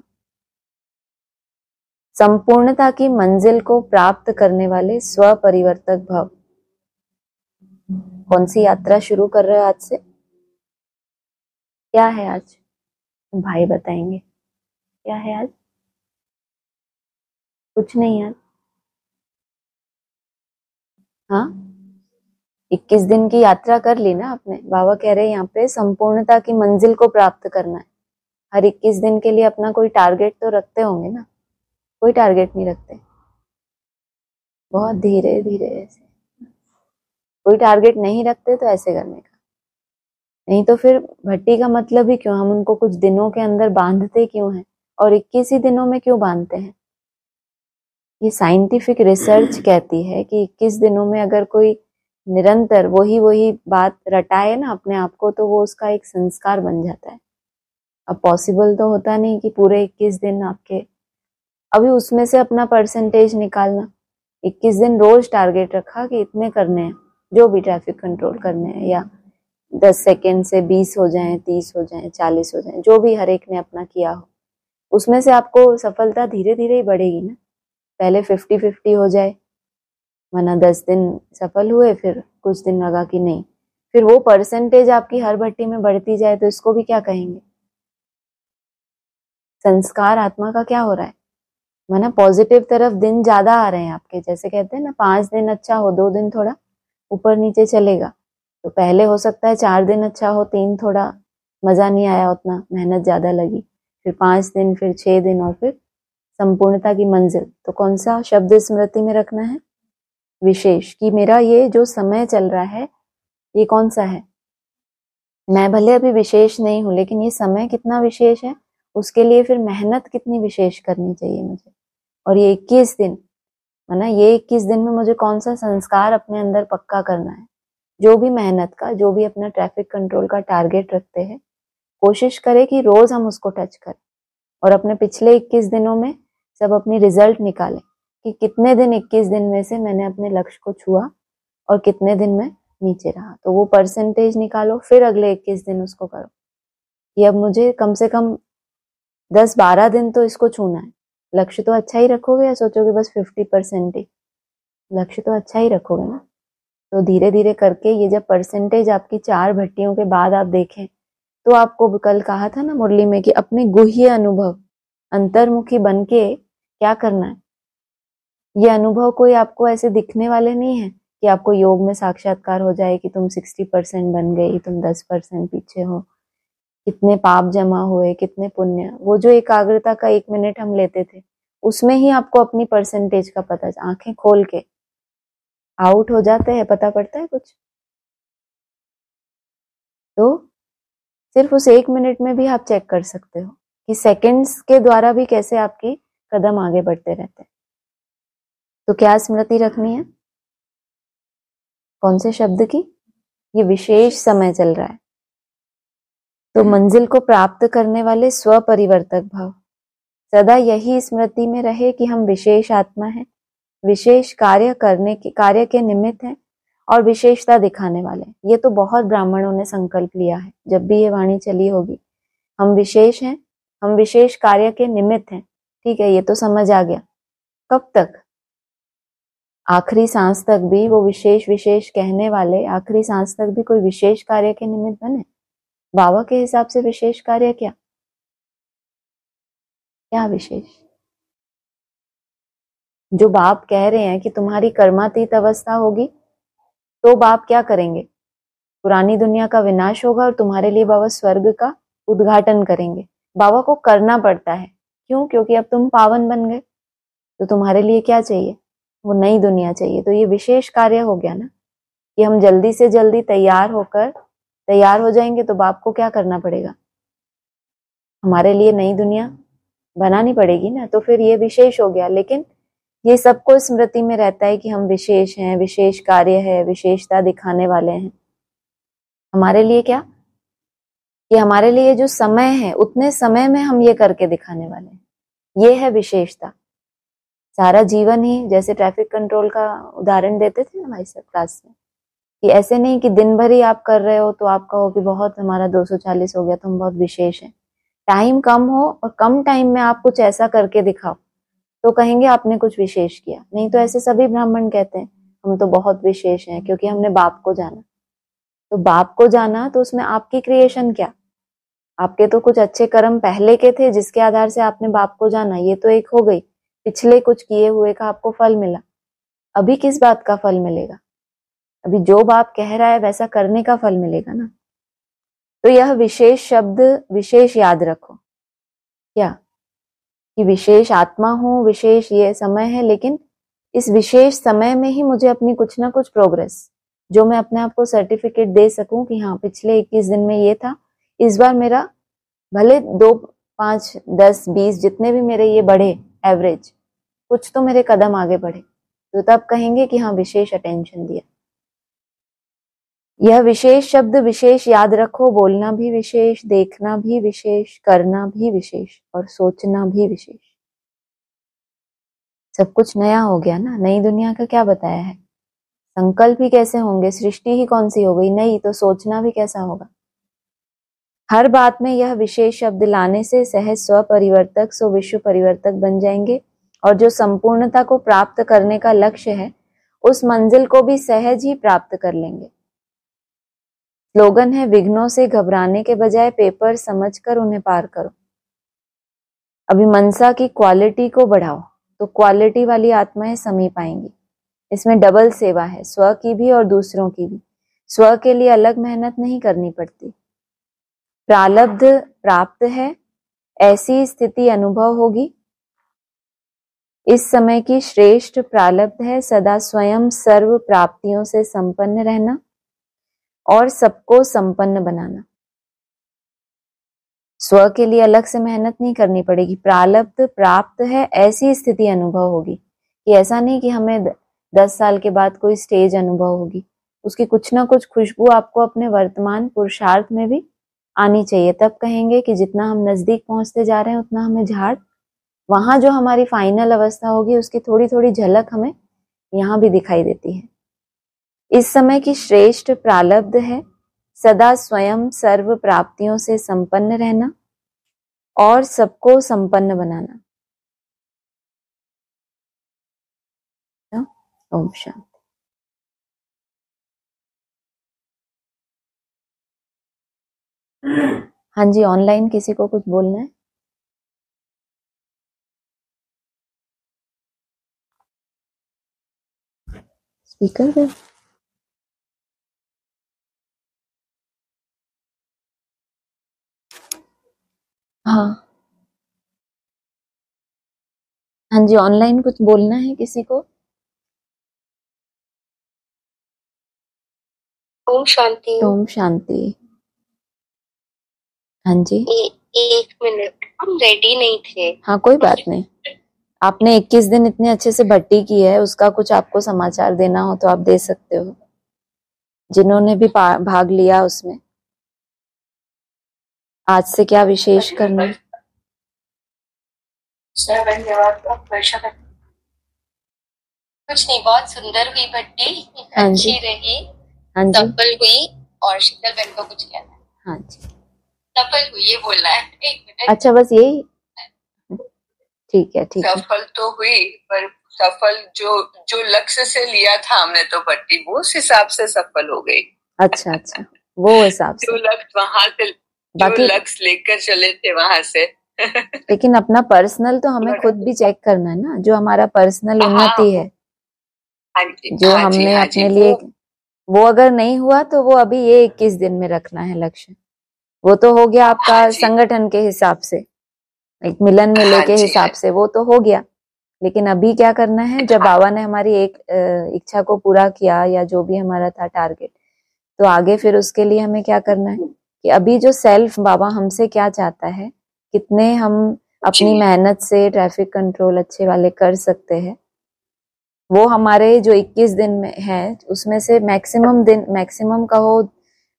संपूर्णता की मंजिल को प्राप्त करने वाले स्वपरिवर्तक भव। कौन सी यात्रा शुरू कर रहे हो आज से? क्या है आज? भाई बताएंगे क्या है आज। कुछ नहीं यार। हाँ, 21 दिन की यात्रा कर ली ना आपने। बाबा कह रहे हैं यहाँ पे संपूर्णता की मंजिल को प्राप्त करना है। हर 21 दिन के लिए अपना कोई टारगेट तो रखते होंगे ना? कोई टारगेट नहीं रखते, बहुत धीरे धीरे ऐसे। कोई टारगेट नहीं रखते तो ऐसे करने का। नहीं तो फिर भट्टी का मतलब ही क्यों? हम उनको कुछ दिनों के अंदर बांधते क्यों हैं और 21 ही दिनों में क्यों बांधते हैं? ये साइंटिफिक रिसर्च कहती है कि 21 दिनों में अगर कोई निरंतर वही वही बात रटाए ना अपने आप को, तो वो उसका एक संस्कार बन जाता है। अब पॉसिबल तो होता नहीं कि पूरे 21 दिन आपके, अभी उसमें से अपना परसेंटेज निकालना। 21 दिन रोज टारगेट रखा कि इतने करने हैं, जो भी ट्रैफिक कंट्रोल करने हैं, या 10 सेकेंड से 20 हो जाएं, 30 हो जाएं, 40 हो जाएं, जो भी हर एक ने अपना किया हो, उसमें से आपको सफलता धीरे धीरे ही बढ़ेगी ना। पहले 50-50 हो जाए, वरना 10 दिन सफल हुए, फिर कुछ दिन लगा कि नहीं, फिर वो परसेंटेज आपकी हर भट्टी में बढ़ती जाए, तो इसको भी क्या कहेंगे? संस्कार आत्मा का क्या हो रहा है? माना पॉजिटिव तरफ दिन ज्यादा आ रहे हैं आपके। जैसे कहते हैं ना, 5 दिन अच्छा हो, 2 दिन थोड़ा ऊपर नीचे चलेगा। तो पहले हो सकता है 4 दिन अच्छा हो, 3 थोड़ा मजा नहीं आया, उतना मेहनत ज्यादा लगी, फिर 5 दिन, फिर 6 दिन, और फिर संपूर्णता की मंजिल। तो कौन सा शब्द स्मृति में रखना है? विशेष। कि मेरा ये जो समय चल रहा है, ये कौन सा है? मैं भले अभी विशेष नहीं हूं, लेकिन ये समय कितना विशेष है, उसके लिए फिर मेहनत कितनी विशेष करनी चाहिए मुझे। और ये 21 दिन, है ना, ये 21 दिन में मुझे कौन सा संस्कार अपने अंदर पक्का करना है। जो भी मेहनत का, जो भी अपना ट्रैफिक कंट्रोल का टारगेट रखते हैं, कोशिश करें कि रोज हम उसको टच करें, और अपने पिछले 21 दिनों में सब अपनी रिजल्ट निकालें कि कितने दिन 21 दिन में से मैंने अपने लक्ष्य को छुआ और कितने दिन में नीचे रहा। तो वो परसेंटेज निकालो, फिर अगले 21 दिन उसको करो कि अब मुझे कम से कम 10-12 दिन तो इसको छूना है। लक्ष्य तो अच्छा ही रखोगे, या सोचोगे बस 50% ही? लक्ष्य तो अच्छा ही रखोगे ना। तो धीरे धीरे करके ये जब परसेंटेज आपकी 4 भट्टियों के बाद आप देखें, तो आपको कल कहा था ना मुरली में कि अपने गुह्य अनुभव, अंतर्मुखी बन के क्या करना है। ये अनुभव कोई आपको ऐसे दिखने वाले नहीं है कि आपको योग में साक्षात्कार हो जाए कि तुम 60% बन गई, तुम 10% पीछे हो, कितने पाप जमा हुए, कितने पुण्य। वो जो एकाग्रता का 1 मिनट हम लेते थे, उसमें ही आपको अपनी परसेंटेज का पता, आंखें खोल के आउट हो जाते हैं, पता पड़ता है कुछ। तो सिर्फ उस 1 मिनट में भी आप चेक कर सकते हो कि सेकंड्स के द्वारा भी कैसे आपकी कदम आगे बढ़ते रहते हैं। तो क्या स्मृति रखनी है? कौन से शब्द की? ये विशेष समय चल रहा है, तो मंजिल को प्राप्त करने वाले स्व परिवर्तक भाव, सदा यही स्मृति में रहे कि हम विशेष आत्मा हैं, विशेष कार्य के निमित्त हैं, और विशेषता दिखाने वाले। ये तो बहुत ब्राह्मणों ने संकल्प लिया है, जब भी ये वाणी चली होगी, हम विशेष हैं, हम विशेष कार्य के निमित्त हैं। ठीक है, ये तो समझ आ गया। कब तक? आखिरी सांस तक भी वो विशेष विशेष कहने वाले, आखिरी सांस तक भी कोई विशेष कार्य के निमित्त बने। बाबा के हिसाब से विशेष कार्य क्या? क्या विशेष? जो बाप कह रहे हैं कि तुम्हारी कर्मातीत अवस्था होगी, तो बाप क्या करेंगे? पुरानी दुनिया का विनाश होगा और तुम्हारे लिए बाबा स्वर्ग का उद्घाटन करेंगे। बाबा को करना पड़ता है, क्यों? क्योंकि अब तुम पावन बन गए, तो तुम्हारे लिए क्या चाहिए? वो नई दुनिया चाहिए। तो ये विशेष कार्य हो गया ना, कि हम जल्दी से जल्दी तैयार हो जाएंगे, तो बाप को क्या करना पड़ेगा? हमारे लिए नई दुनिया बनानी पड़ेगी ना। तो फिर ये विशेष हो गया। लेकिन ये सबको स्मृति में रहता है कि हम विशेष हैं, विशेष कार्य है, विशेषता दिखाने वाले हैं। हमारे लिए क्या? कि हमारे लिए जो समय है, उतने समय में हम ये करके दिखाने वाले हैं। ये है विशेषता। सारा जीवन ही, जैसे ट्रैफिक कंट्रोल का उदाहरण देते थे ना भाई साहब क्लास में, कि ऐसे नहीं कि दिन भर ही आप कर रहे हो तो आप कहो कि बहुत, हमारा 240 हो गया तो हम बहुत विशेष हैं। टाइम कम हो और कम टाइम में आप कुछ ऐसा करके दिखाओ, तो कहेंगे आपने कुछ विशेष किया। नहीं तो ऐसे सभी ब्राह्मण कहते हैं हम तो बहुत विशेष हैं, क्योंकि हमने बाप को जाना। तो बाप को जाना तो उसमें आपकी क्रिएशन क्या, आपके तो कुछ अच्छे कर्म पहले के थे जिसके आधार से आपने बाप को जाना, ये तो एक हो गई, पिछले कुछ किए हुए का आपको फल मिला। अभी किस बात का फल मिलेगा? अभी जो बाप कह रहा है वैसा करने का फल मिलेगा ना। तो यह विशेष शब्द विशेष याद रखो, क्या कि विशेष आत्मा हूं, विशेष ये समय है, लेकिन इस विशेष समय में ही मुझे अपनी कुछ ना कुछ प्रोग्रेस, जो मैं अपने आप को सर्टिफिकेट दे सकूं कि हाँ पिछले 21 दिन में ये था, इस बार मेरा भले 2, 5, 10, 20 जितने भी मेरे ये बढ़े एवरेज, कुछ तो मेरे कदम आगे बढ़े, तो तब कहेंगे कि हाँ विशेष अटेंशन दिया। यह विशेष शब्द विशेष याद रखो, बोलना भी विशेष, देखना भी विशेष, करना भी विशेष और सोचना भी विशेष। सब कुछ नया हो गया ना, नई दुनिया का क्या बताया है, संकल्प ही कैसे होंगे, सृष्टि ही कौन सी हो गई नई, तो सोचना भी कैसा होगा। हर बात में यह विशेष शब्द लाने से सहज स्व परिवर्तक सो विश्व परिवर्तक बन जाएंगे, और जो संपूर्णता को प्राप्त करने का लक्ष्य है उस मंजिल को भी सहज ही प्राप्त कर लेंगे। स्लोगन है, विघ्नों से घबराने के बजाय पेपर समझकर उन्हें पार करो। अभी मनसा की क्वालिटी को बढ़ाओ तो क्वालिटी वाली आत्माएं समीप आएंगी। इसमें डबल सेवा है, स्व की भी और दूसरों की भी। स्व के लिए अलग मेहनत नहीं करनी पड़ती। प्रारब्ध प्राप्त है, ऐसी स्थिति अनुभव होगी। इस समय की श्रेष्ठ प्रारब्ध है सदा स्वयं सर्व प्राप्तियों से संपन्न रहना और सबको संपन्न बनाना। स्व के लिए अलग से मेहनत नहीं करनी पड़ेगी। प्रारब्ध प्राप्त है, ऐसी स्थिति अनुभव होगी कि ऐसा नहीं कि हमें 10 साल के बाद कोई स्टेज अनुभव होगी, उसकी कुछ ना कुछ खुशबू आपको अपने वर्तमान पुरुषार्थ में भी आनी चाहिए। तब कहेंगे कि जितना हम नजदीक पहुंचते जा रहे हैं उतना हमें झाड़, वहां जो हमारी फाइनल अवस्था होगी उसकी थोड़ी थोड़ी झलक हमें यहाँ भी दिखाई देती है। इस समय की श्रेष्ठ प्रारब्ध है सदा स्वयं सर्व प्राप्तियों से संपन्न रहना और सबको संपन्न बनाना। ओम शांति। हाँ जी, ऑनलाइन किसी को कुछ बोलना है? स्पीकर पे? हाँ हाँ जी, ऑनलाइन कुछ बोलना है किसी को? ओम शांति। ओम शांति। हाँ जी। एक मिनट, हम रेडी नहीं थे। हाँ कोई बात नहीं। आपने 21 दिन इतने अच्छे से भट्टी की है, उसका कुछ आपको समाचार देना हो तो आप दे सकते हो, जिन्होंने भी भाग लिया उसमें। आज से क्या विशेष करना है? कुछ नहीं, बहुत सुंदर हुई भट्टी, हाँ जी। अच्छी रही, हाँ जी। सफल हुई। और शीतल बहन को कुछ कहना है? हाँ जी, सफल हुई ये बोलना है। एक मिनट। अच्छा बस यही, ठीक है ठीक है। सफल तो हुई, पर सफल जो जो लक्ष्य से लिया था हमने तो भट्टी, वो उस हिसाब से सफल हो गई। अच्छा अच्छा, वो हिसाब जो से। लक्ष्य वहां से, जो बाकी लक्ष्य लेकर चले थे वहां से। लेकिन अपना पर्सनल तो हमें खुद भी चेक करना है ना, जो हमारा पर्सनल उन्नति है, हाँ जी, जो हाँ जी, हमने हाँ जी, अपने लिए, वो अगर नहीं हुआ तो वो अभी ये 21 दिन में रखना है लक्ष्य। वो तो हो गया आपका हाँ जी, संगठन के हिसाब से, एक मिलन मेले हाँ के जी, हिसाब से, वो तो हो गया। लेकिन अभी क्या करना है, जब हाँ, बाबा ने हमारी एक इच्छा को पूरा किया या जो भी हमारा था टारगेट, तो आगे फिर उसके लिए हमें क्या करना है कि अभी जो सेल्फ बाबा हमसे क्या चाहता है, कितने हम अपनी मेहनत से ट्रैफिक कंट्रोल अच्छे वाले कर सकते हैं, वो हमारे जो 21 दिन में है उसमें से मैक्सिमम दिन, मैक्सिमम कहो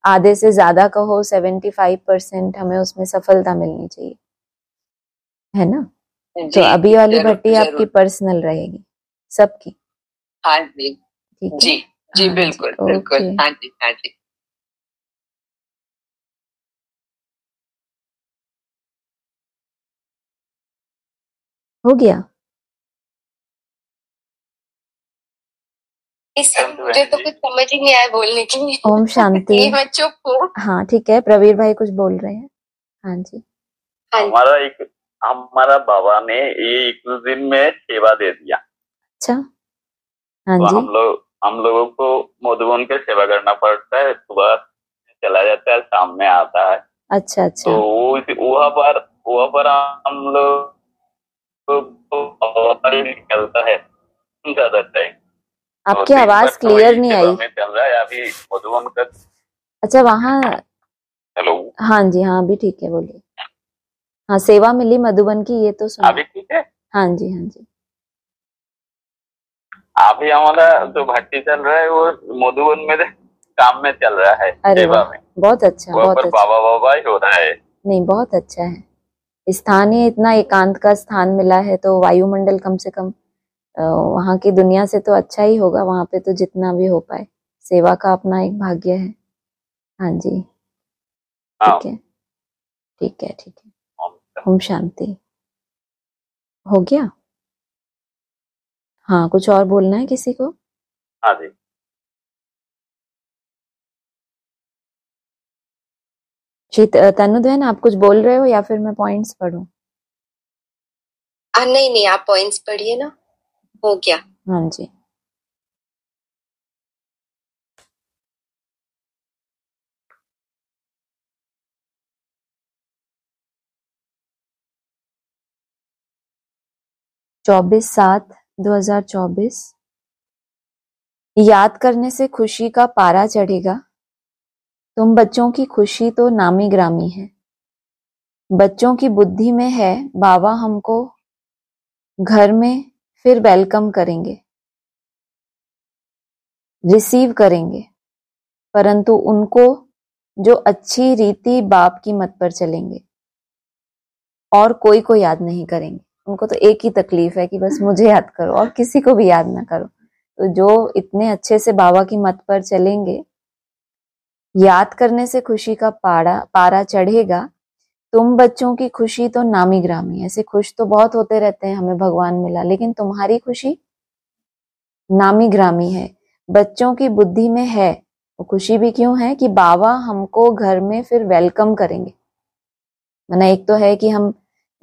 आधे से ज्यादा कहो 75% हमें उसमें सफलता मिलनी चाहिए, है ना। तो अभी वाली भट्टी आपकी पर्सनल रहेगी, सबकी। हाँ जी, ठीक है जी जी, हाँ बिल्कुल जी, बिल्कुल, ओके। हाँ जी, हाँ जी। हो गया। इससे मुझे तो कुछ समझ ही नहीं आया बोलने की। ओम शांति। मैं चुप हूँ। हाँ ठीक है, प्रवीर भाई कुछ बोल रहे हैं। हाँ जी। हमारा बाबा ने ये 21 दिन में सेवा दे दिया। अच्छा। हाँ तो जी। हम लोगों को मधुबन के सेवा करना पड़ता है। सुबह चला जाता है, शाम में आता है। अच्छा अच्छा। तो वहाँ पर हम लोग को निकलता है ज्यादा टाइम। आपकी आवाज क्लियर नहीं आई। चल रहा है अभी मधुबन का। अच्छा वहाँ। हेलो। हाँ जी, हाँ अभी ठीक है, बोलिए। हाँ सेवा मिली मधुबन की, ये तो सुना। अभी ठीक है। हाँ जी हाँ जी। अभी हमारा जो भट्टी चल रहा है वो मधुबन में काम में चल रहा है। अरे सेवा वाह, में बहुत अच्छा वहाँ बहुत पर अच्छा। बाबा ही हो रहा है। नहीं बहुत अच्छा है, स्थान ही इतना एकांत का स्थान मिला है तो वायुमंडल कम से कम वहाँ की दुनिया से तो अच्छा ही होगा। वहां पे तो जितना भी हो पाए, सेवा का अपना एक भाग्य है। हाँ जी ठीक है ठीक है ठीक है। ओम शांति। हो गया। हाँ कुछ और बोलना है किसी को? हाँ जी। तनु बहन आप कुछ बोल रहे हो या फिर मैं पॉइंट्स पढ़ूं? नहीं नहीं, आप पॉइंट्स पढ़िए ना। हो गया। हाँ जी। चौबीस 7/2024। याद करने से खुशी का पारा चढ़ेगा। तुम बच्चों की खुशी तो नामी ग्रामी है। बच्चों की बुद्धि में है बाबा हमको घर में फिर वेलकम करेंगे, रिसीव करेंगे, परंतु उनको जो अच्छी रीति बाप की मत पर चलेंगे और कोई को याद नहीं करेंगे। उनको तो एक ही तकलीफ है कि बस मुझे याद करो और किसी को भी याद ना करो। तो जो इतने अच्छे से बाबा की मत पर चलेंगे, याद करने से खुशी का पारा चढ़ेगा। तुम बच्चों की खुशी तो नामी ग्रामी। ऐसे खुश तो बहुत होते रहते हैं, हमें भगवान मिला, लेकिन तुम्हारी खुशी नामी ग्रामी है। बच्चों की बुद्धि में है, वो खुशी भी क्यों है कि बाबा हमको घर में फिर वेलकम करेंगे। माना एक तो है कि हम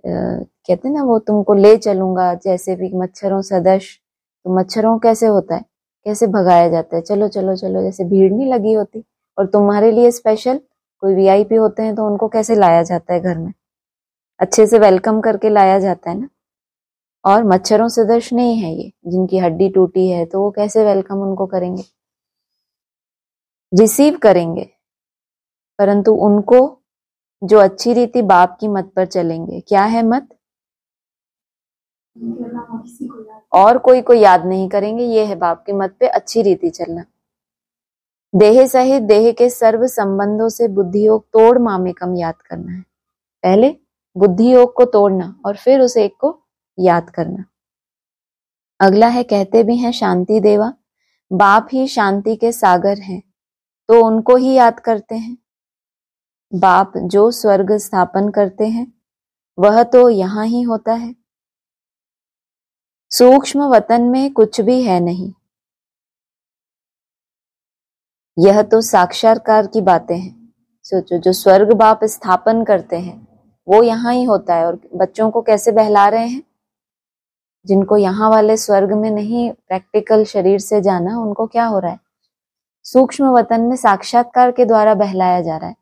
कहते हैं ना वो तुमको ले चलूंगा जैसे भी मच्छरों सदृश। तो मच्छरों कैसे होता है, कैसे भगाया जाता है, चलो चलो चलो, जैसे भीड़ नहीं लगी होती। और तुम्हारे लिए स्पेशल कोई वीआईपी होते हैं तो उनको कैसे लाया जाता है घर में, अच्छे से वेलकम करके लाया जाता है ना। और मच्छरों सदृश नहीं है ये, जिनकी हड्डी टूटी है तो वो कैसे वेलकम उनको करेंगे, रिसीव करेंगे, परंतु उनको जो अच्छी रीति बाप की मत पर चलेंगे। क्या है मत? और कोई को याद नहीं करेंगे, ये है बाप के मत पे अच्छी रीति चलना। देह सहित देह के सर्व संबंधों से बुद्धि योग तोड़ मामेकम याद करना है। पहले बुद्धि योग को तोड़ना और फिर उस एक को याद करना। अगला है, कहते भी हैं शांति देवा, बाप ही शांति के सागर हैं तो उनको ही याद करते हैं। बाप जो स्वर्ग स्थापन करते हैं वह तो यहाँ ही होता है। सूक्ष्म वतन में कुछ भी है नहीं, यह तो साक्षात्कार की बातें हैं। सोचो, जो स्वर्ग बाप स्थापन करते हैं वो यहाँ ही होता है। और बच्चों को कैसे बहला रहे हैं? जिनको यहाँ वाले स्वर्ग में नहीं प्रैक्टिकल शरीर से जाना, उनको क्या हो रहा है? सूक्ष्म वतन में साक्षात्कार के द्वारा बहलाया जा रहा है।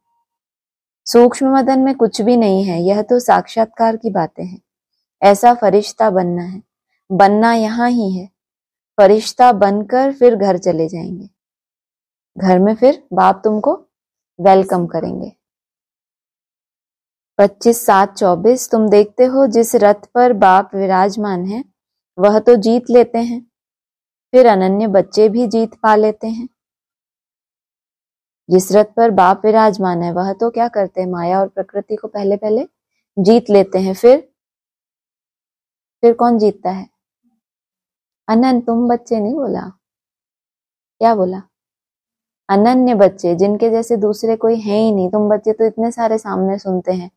सूक्ष्म वतन में कुछ भी नहीं है, यह तो साक्षात्कार की बातें हैं। ऐसा फरिश्ता बनना है, बनना यहाँ ही है। फरिश्ता बनकर फिर घर चले जाएंगे, घर में फिर बाप तुमको वेलकम करेंगे। 25/7/24। तुम देखते हो जिस रथ पर बाप विराजमान है वह तो जीत लेते हैं, फिर अनन्य बच्चे भी जीत पा लेते हैं। जिस रथ पर बाप विराजमान है वह तो क्या करते हैं, माया और प्रकृति को पहले पहले जीत लेते हैं। फिर कौन जीतता है? अनंत। तुम बच्चे नहीं बोला, क्या बोला? अनन्य बच्चे, जिनके जैसे दूसरे कोई है ही नहीं। तुम बच्चे तो इतने सारे सामने सुनते हैं,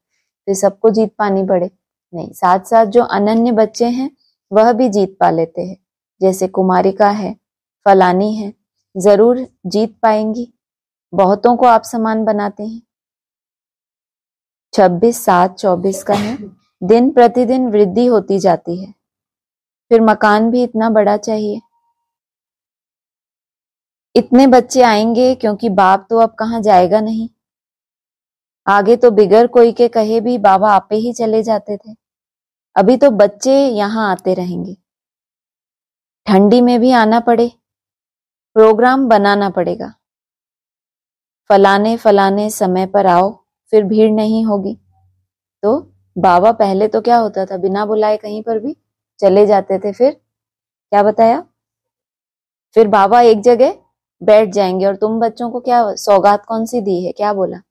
फिर सबको जीत पानी पड़े? नहीं, साथ साथ जो अनन्य बच्चे हैं वह भी जीत पा लेते हैं। जैसे कुमारिका है, फलानी है, जरूर जीत पाएंगी, बहुतों को आप समान बनाते हैं। 26/7/24 का है, दिन प्रतिदिन वृद्धि होती जाती है, फिर मकान भी इतना बड़ा चाहिए। इतने बच्चे आएंगे क्योंकि बाप तो अब कहाँ जाएगा नहीं। आगे तो बिगर कोई के कहे भी बाबा आपे ही चले जाते थे, अभी तो बच्चे यहाँ आते रहेंगे। ठंडी में भी आना पड़े, प्रोग्राम बनाना पड़ेगा। फलाने फलाने समय पर आओ, फिर भीड़ नहीं होगी। तो बाबा पहले तो क्या होता था, बिना बुलाए कहीं पर भी चले जाते थे, फिर क्या बताया, फिर बाबा एक जगह बैठ जाएंगे और तुम बच्चों को क्या सौगात कौन सी दी है, क्या बोला,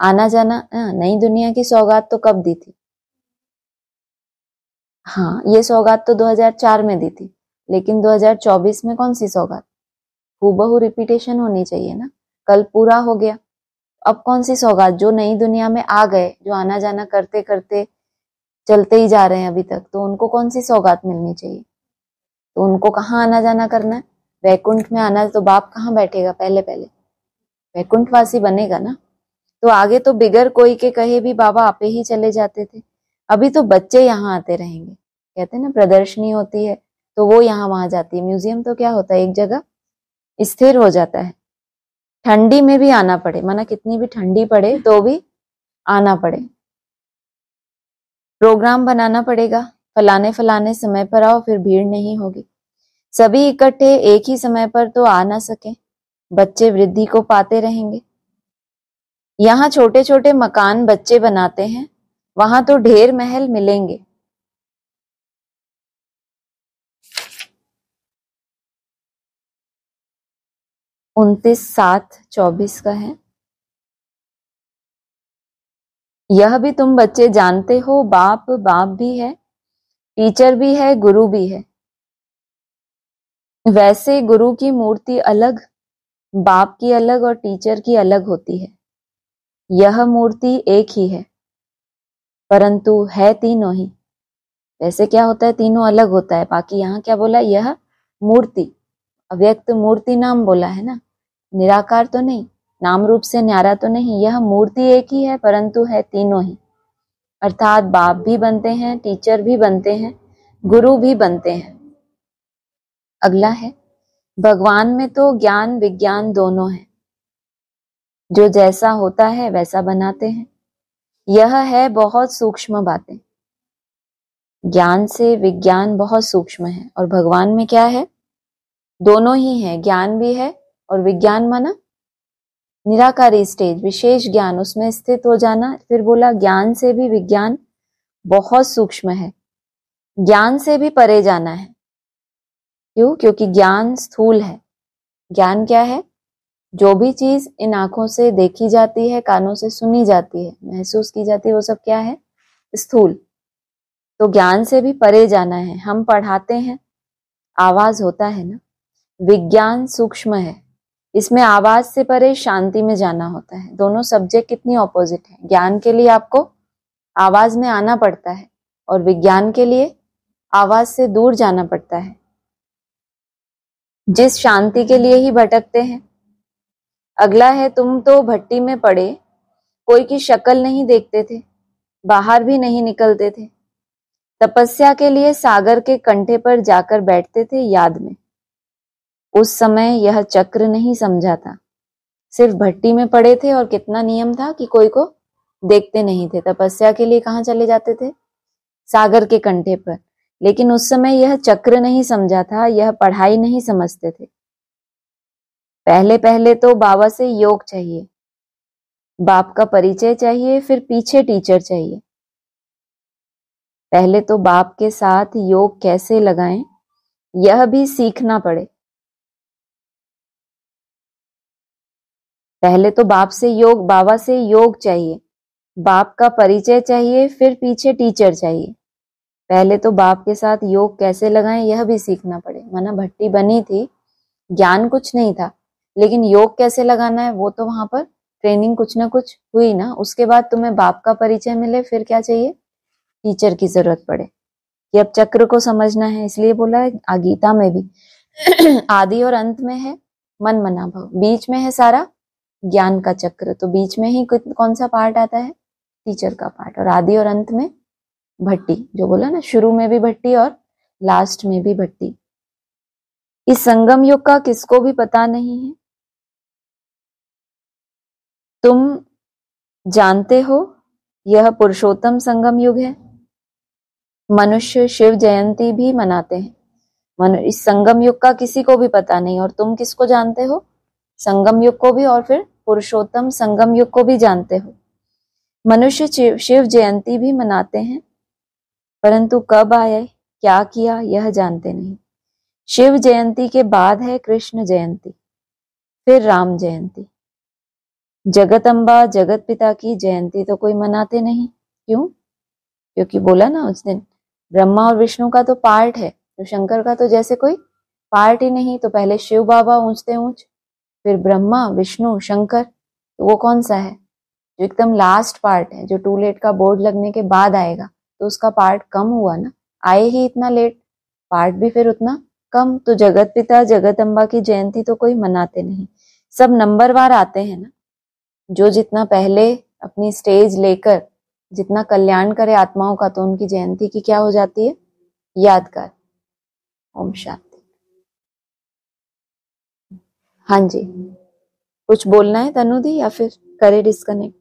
आना जाना। नई दुनिया की सौगात तो कब दी थी, हाँ ये सौगात तो 2004 में दी थी, लेकिन 2024 में कौन सी सौगात, हूबहू रिपीटेशन होनी चाहिए ना। कल पूरा हो गया, अब कौन सी सौगात, जो नई दुनिया में आ गए, जो आना जाना करते करते चलते ही जा रहे हैं अभी तक, तो उनको कौन सी सौगात मिलनी चाहिए। तो उनको कहाँ आना जाना करना है, वैकुंठ में आना है, तो बाप कहाँ बैठेगा, पहले पहले वैकुंठवासी बनेगा ना। तो आगे तो बिगर कोई के कहे भी बाबा आपे ही चले जाते थे, अभी तो बच्चे यहाँ आते रहेंगे। कहते हैं ना प्रदर्शनी होती है तो वो यहाँ वहां जाती है, म्यूजियम तो क्या होता है, एक जगह स्थिर हो जाता है। ठंडी में भी आना पड़े, माना कितनी भी ठंडी पड़े तो भी आना पड़े, प्रोग्राम बनाना पड़ेगा। फलाने फलाने समय पर आओ, फिर भीड़ नहीं होगी। सभी इकट्ठे एक ही समय पर तो आ ना सके, बच्चे वृद्धि को पाते रहेंगे। यहाँ छोटे छोटे मकान बच्चे बनाते हैं, वहां तो ढेर महल मिलेंगे। उनतीस 7/24 का है। यह भी तुम बच्चे जानते हो, बाप बाप भी है, टीचर भी है, गुरु भी है। वैसे गुरु की मूर्ति अलग, बाप की अलग और टीचर की अलग होती है। यह मूर्ति एक ही है, परंतु है तीनों ही। वैसे क्या होता है, तीनों अलग होता है, बाकी यहाँ क्या बोला, यह मूर्ति, अव्यक्त मूर्ति नाम बोला है ना, निराकार तो नहीं, नाम रूप से न्यारा तो नहीं, यह मूर्ति एक ही है परंतु है तीनों ही। अर्थात बाप भी बनते हैं, टीचर भी बनते हैं, गुरु भी बनते हैं। अगला है, भगवान में तो ज्ञान विज्ञान दोनों है, जो जैसा होता है वैसा बनाते हैं। यह है बहुत सूक्ष्म बातें, ज्ञान से विज्ञान बहुत सूक्ष्म है, और भगवान में क्या है, दोनों ही है, ज्ञान भी है और विज्ञान माना निराकारी स्टेज, विशेष ज्ञान, उसमें स्थित हो जाना। फिर बोला ज्ञान से भी विज्ञान बहुत सूक्ष्म है, ज्ञान से भी परे जाना है। क्यों, क्योंकि ज्ञान स्थूल है। ज्ञान क्या है, जो भी चीज इन आंखों से देखी जाती है, कानों से सुनी जाती है, महसूस की जाती है, वो सब क्या है, स्थूल। तो ज्ञान से भी परे जाना है। हम पढ़ाते हैं, आवाज होता है ना, विज्ञान सूक्ष्म है, इसमें आवाज से परे शांति में जाना होता है। दोनों सब्जेक्ट कितनी ऑपोजिट है। ज्ञान के लिए आपको आवाज में आना पड़ता है और विज्ञान के लिए आवाज से दूर जाना पड़ता है, जिस शांति के लिए ही भटकते हैं। अगला है, तुम तो भट्टी में पड़े कोई की शक्ल नहीं देखते थे, बाहर भी नहीं निकलते थे, तपस्या के लिए सागर के कंठे पर जाकर बैठते थे याद में। उस समय यह चक्र नहीं समझा था, सिर्फ भट्टी में पड़े थे और कितना नियम था कि कोई को देखते नहीं थे। तपस्या के लिए कहाँ चले जाते थे, सागर के कंठे पर, लेकिन उस समय यह चक्र नहीं समझा था, यह पढ़ाई नहीं समझते थे। पहले पहले तो बाबा से योग चाहिए, बाप का परिचय चाहिए, फिर पीछे टीचर चाहिए। पहले तो बाप के साथ योग कैसे लगाएं यह भी सीखना पड़े। पहले तो बाप से योग, बाबा से योग चाहिए, बाप का परिचय चाहिए, फिर पीछे टीचर चाहिए। पहले तो बाप के साथ योग कैसे लगाएं यह भी सीखना पड़े। माना भट्टी बनी थी, ज्ञान कुछ नहीं था, लेकिन योग कैसे लगाना है वो तो वहां पर ट्रेनिंग कुछ ना कुछ हुई ना। उसके बाद तुम्हें बाप का परिचय मिले, फिर क्या चाहिए, टीचर की जरूरत पड़े कि अब चक्र को समझना है। इसलिए बोला है गीता में भी, आदि और अंत में है मन मना भव, बीच में है सारा ज्ञान का चक्र। तो बीच में ही कौन सा पार्ट आता है? टीचर का पार्ट। और आदि और अंत में भट्टी, जो बोला ना, शुरू में भी भट्टी और लास्ट में भी भट्टी। इस संगम युग का किसको भी पता नहीं है। तुम जानते हो यह पुरुषोत्तम संगम युग है। मनुष्य शिव जयंती भी मनाते हैं। इस संगम युग का किसी को भी पता नहीं, और तुम किसको जानते हो? संगम युग को भी, और फिर पुरुषोत्तम संगम युग को भी जानते हो। मनुष्य शिव जयंती भी मनाते हैं, परंतु कब आए, क्या किया, यह जानते नहीं। शिव जयंती के बाद है कृष्ण जयंती, फिर राम जयंती। जगदम्बा जगत पिता की जयंती तो कोई मनाते नहीं। क्यों? क्योंकि बोला ना उस दिन, ब्रह्मा और विष्णु का तो पार्ट है, तो शंकर का तो जैसे कोई पार्ट ही नहीं। तो पहले शिव बाबा ऊंचते ऊंच, फिर ब्रह्मा विष्णु शंकर, तो वो कौन सा है? जो एकदम लास्ट पार्ट है, जो टू लेट का बोर्ड लगने के बाद आएगा, तो उसका पार्ट कम हुआ ना। आए ही इतना लेट, पार्ट भी फिर उतना कम। तो जगत पिता जगदम्बा की जयंती तो कोई मनाते नहीं। सब नंबरवार आते हैं ना, जो जितना पहले अपनी स्टेज लेकर जितना कल्याण करे आत्माओं का, तो उनकी जयंती की क्या हो जाती है? यादगार। ओम शांति। हाँ जी, कुछ बोलना है तनु दी, या फिर करे डिस्कनेक्ट?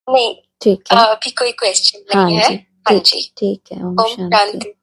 नहीं, ठीक है, अभी कोई क्वेश्चन हाँ नहीं है। जी, हाँ जी, ठीक है। ओम ओम शांति। शांति।